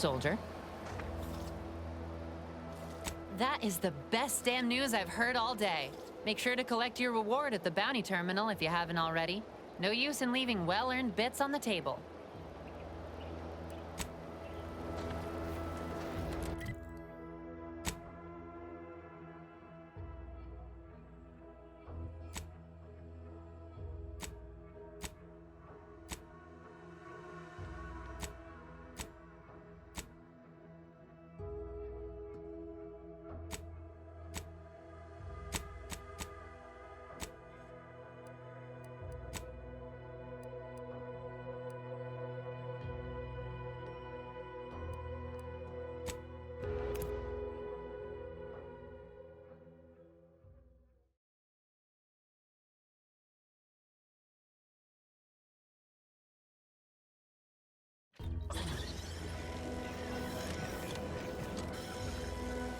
soldier. That is the best damn news I've heard all day. Make sure to collect your reward at the bounty terminal if you haven't already. No use in leaving well-earned bits on the table.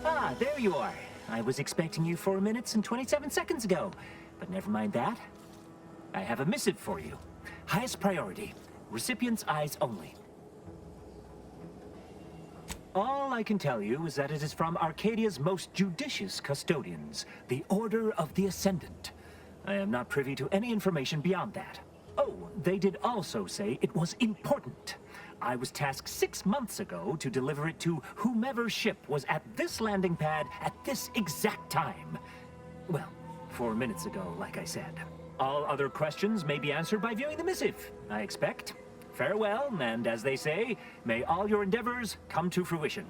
Ah, there you are. I was expecting you 4 minutes and 27 seconds ago, but never mind that. I have a missive for you. Highest priority. Recipient's eyes only. All I can tell you is that it is from Arcadia's most judicious custodians, the Order of the Ascendant. I am not privy to any information beyond that. Oh, they did also say it was important. I was tasked 6 months ago to deliver it to whomever ship was at this landing pad at this exact time. Well, 4 minutes ago, like I said. All other questions may be answered by viewing the missive, I expect. Farewell, and as they say, may all your endeavors come to fruition.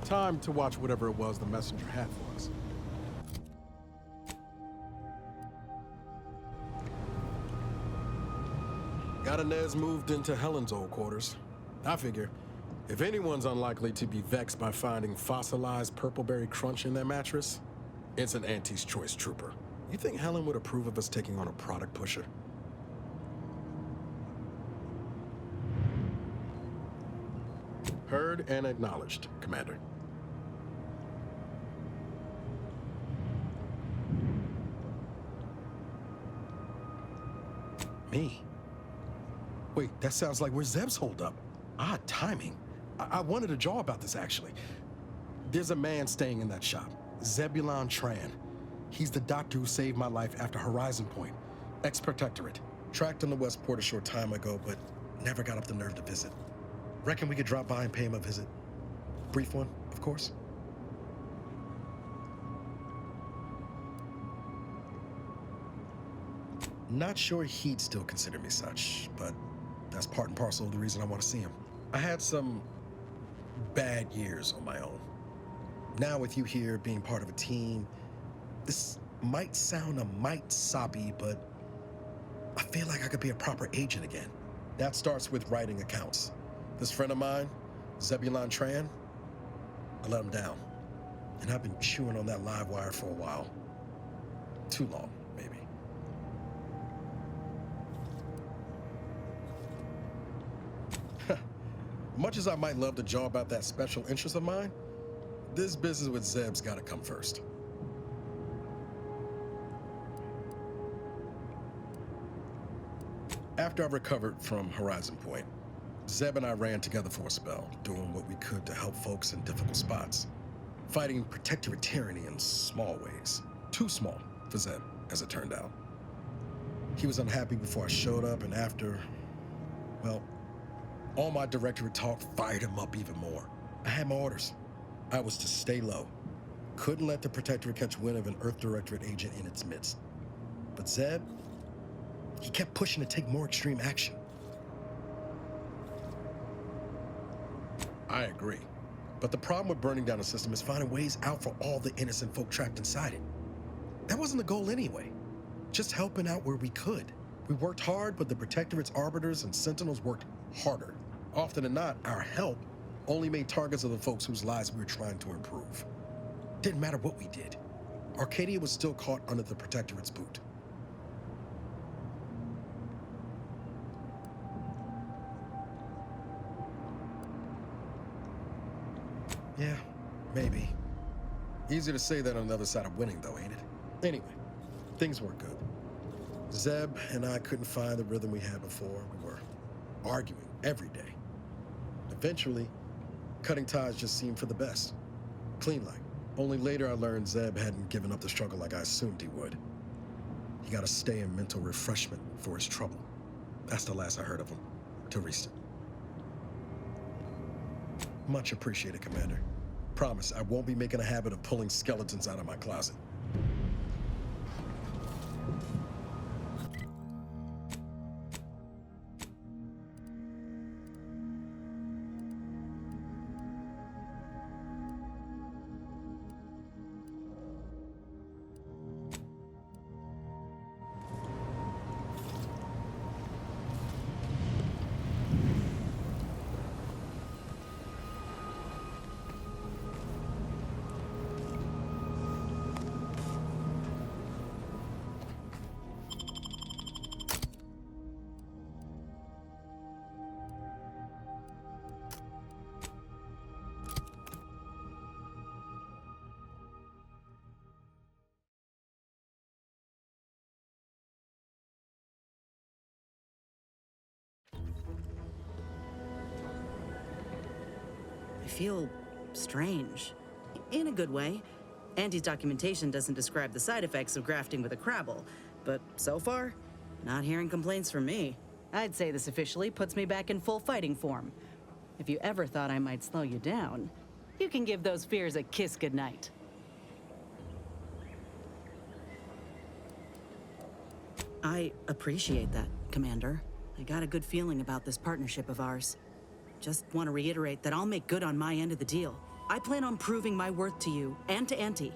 Time to watch whatever it was the messenger had for us. Got Inez moved into Helen's old quarters. I figure, if anyone's unlikely to be vexed by finding fossilized purpleberry crunch in their mattress, it's an Auntie's Choice trooper. You think Helen would approve of us taking on a product pusher? Heard and acknowledged, Commander. Me? Wait, that sounds like where Zeb's holed up. Odd timing. I wanted to jaw about this, actually. There's a man staying in that shop, Zebulon Tran. He's the doctor who saved my life after Horizon Point, ex-protectorate. Tracked on the Westport a short time ago, but never got up the nerve to visit. Reckon we could drop by and pay him a visit. Brief one, of course. Not sure he'd still consider me such, but that's part and parcel of the reason I want to see him. I had some bad years on my own. Now with you here being part of a team, this might sound a mite soppy, but I feel like I could be a proper agent again. That starts with writing accounts. This friend of mine, Zebulon Tran, I let him down. And I've been chewing on that live wire for a while. Too long, maybe. Much as I might love the job about that special interest of mine, this business with Zeb's gotta come first. After I recovered from Horizon Point, Zeb and I ran together for a spell, doing what we could to help folks in difficult spots. Fighting protectorate tyranny in small ways. Too small for Zeb, as it turned out. He was unhappy before I showed up, and after, well, all my directorate talk fired him up even more. I had my orders. I was to stay low. Couldn't let the protectorate catch wind of an Earth Directorate agent in its midst. But Zeb, he kept pushing to take more extreme action. I agree. But the problem with burning down the system is finding ways out for all the innocent folk trapped inside it. That wasn't the goal anyway. Just helping out where we could. We worked hard, but the Protectorate's arbiters and sentinels worked harder. Often than not, our help only made targets of the folks whose lives we were trying to improve. Didn't matter what we did. Arcadia was still caught under the Protectorate's boot. Yeah, maybe. Easier to say that on the other side of winning, though, ain't it? Anyway, things weren't good. Zeb and I couldn't find the rhythm we had before. We were arguing every day. Eventually, cutting ties just seemed for the best. Clean like. Only later I learned Zeb hadn't given up the struggle like I assumed he would. He got to stay in mental refreshment for his trouble. That's the last I heard of him. Till recent. Much appreciated, Commander. Promise, I won't be making a habit of pulling skeletons out of my closet. I feel strange. In a good way. Auntie's documentation doesn't describe the side effects of grafting with a Crabble, but so far, not hearing complaints from me. I'd say this officially puts me back in full fighting form. If you ever thought I might slow you down, you can give those fears a kiss goodnight. I appreciate that, Commander. I got a good feeling about this partnership of ours. Just want to reiterate that I'll make good on my end of the deal. I plan on proving my worth to you and to Auntie,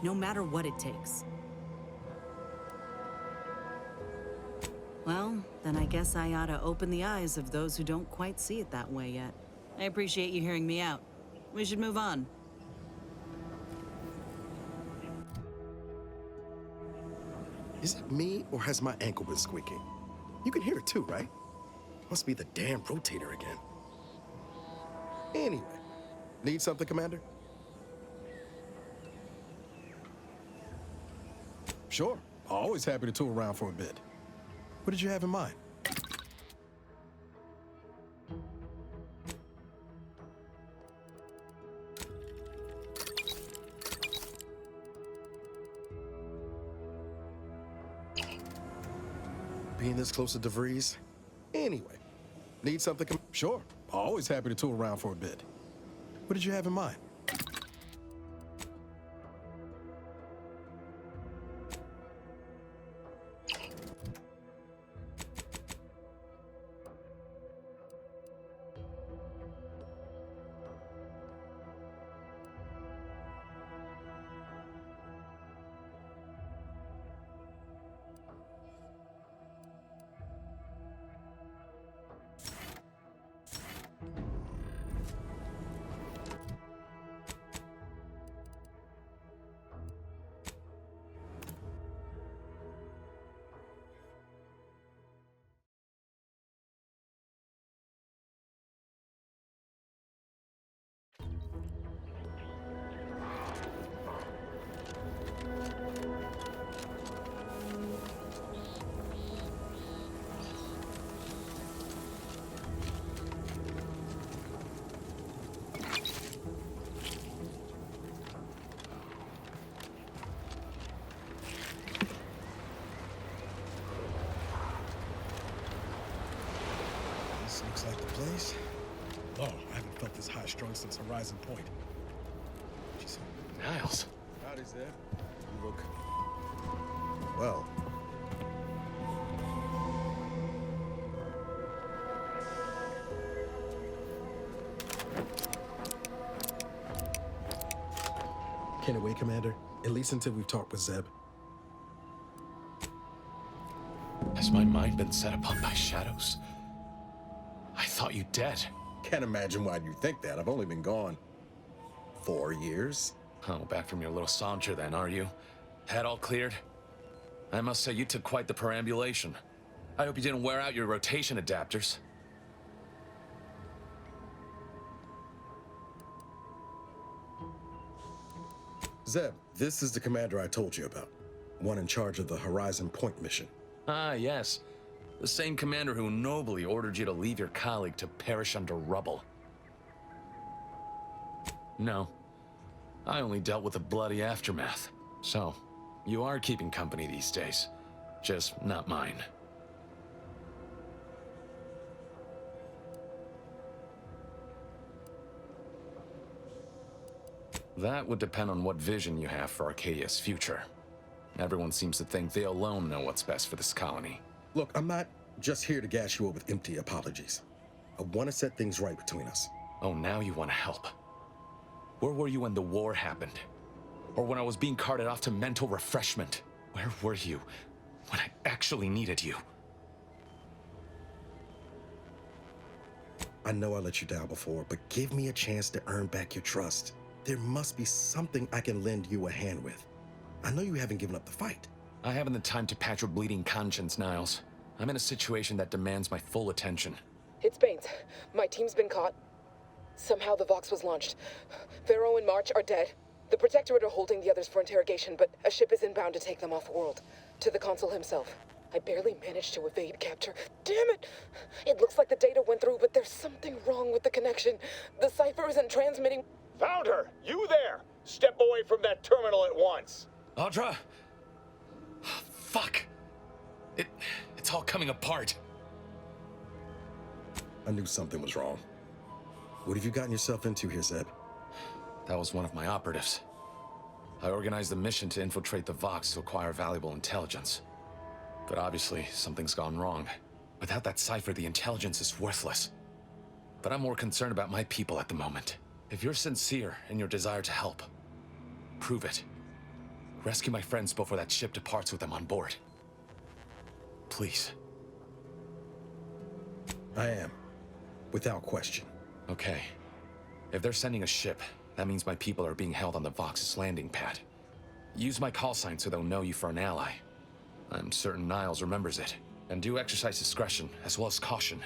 no matter what it takes. Well, then I guess I ought to open the eyes of those who don't quite see it that way yet. I appreciate you hearing me out. We should move on. Is it me, or has my ankle been squeaking? You can hear it too, right? Must be the damn rotator again. Anyway, need something, Commander? Sure, always happy to tool around for a bit. What did you have in mind? Being this close to DeVries? Anyway, need something? Sure, always happy to tool around for a bit. What did you have in mind? This looks like the place. Oh, I haven't felt this high-strung since Horizon Point. Jeez. Niles. Howdy, Zeb. You look... well. Can't wait, Commander. At least until we've talked with Zeb. Has my mind been set upon by shadows? I thought you dead. Can't imagine why you think that. I've only been gone 4 years. Oh, back from your little saunter then, are you? Head all cleared? I must say you took quite the perambulation. I hope you didn't wear out your rotation adapters. Zeb, this is the commander I told you about. One in charge of the Horizon Point mission. Ah, yes. The same commander who nobly ordered you to leave your colleague to perish under rubble. No. I only dealt with the bloody aftermath. So, you are keeping company these days. Just not mine. That would depend on what vision you have for Arcadia's future. Everyone seems to think they alone know what's best for this colony. Look, I'm not just here to gas you up with empty apologies. I want to set things right between us. Oh, now you want to help. Where were you when the war happened? Or when I was being carted off to mental refreshment? Where were you when I actually needed you? I know I let you down before, but give me a chance to earn back your trust. There must be something I can lend you a hand with. I know you haven't given up the fight. I haven't the time to patch your bleeding conscience, Niles. I'm in a situation that demands my full attention. It's Baines. My team's been caught. Somehow the Vox was launched. Pharaoh and March are dead. The Protectorate are holding the others for interrogation, but a ship is inbound to take them off-world. To the Consul himself. I barely managed to evade capture. Damn it! It looks like the data went through, but there's something wrong with the connection. The cipher isn't transmitting... Found her! You there! Step away from that terminal at once! Audra! Fuck! It's all coming apart. I knew something was wrong. What have you gotten yourself into here, Zeb? That was one of my operatives. I organized a mission to infiltrate the Vox to acquire valuable intelligence. But obviously, something's gone wrong. Without that cipher, the intelligence is worthless. But I'm more concerned about my people at the moment. If you're sincere in your desire to help, prove it. Rescue my friends before that ship departs with them on board. Please. I am. Without question. Okay. If they're sending a ship, that means my people are being held on the Vox's landing pad. Use my call sign so they'll know you for an ally. I'm certain Niles remembers it. And do exercise discretion, as well as caution.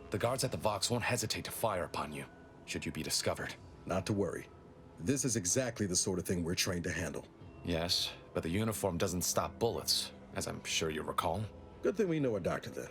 The guards at the Vox won't hesitate to fire upon you, should you be discovered. Not to worry. This is exactly the sort of thing we're trained to handle. Yes, but the uniform doesn't stop bullets, as I'm sure you recall. Good thing we know a doctor then.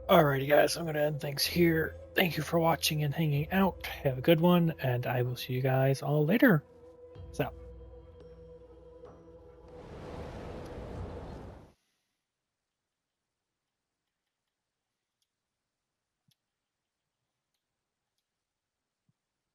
Alrighty, guys, I'm going to end things here. Thank you for watching and hanging out. Have a good one, and I will see you guys all later. Peace out.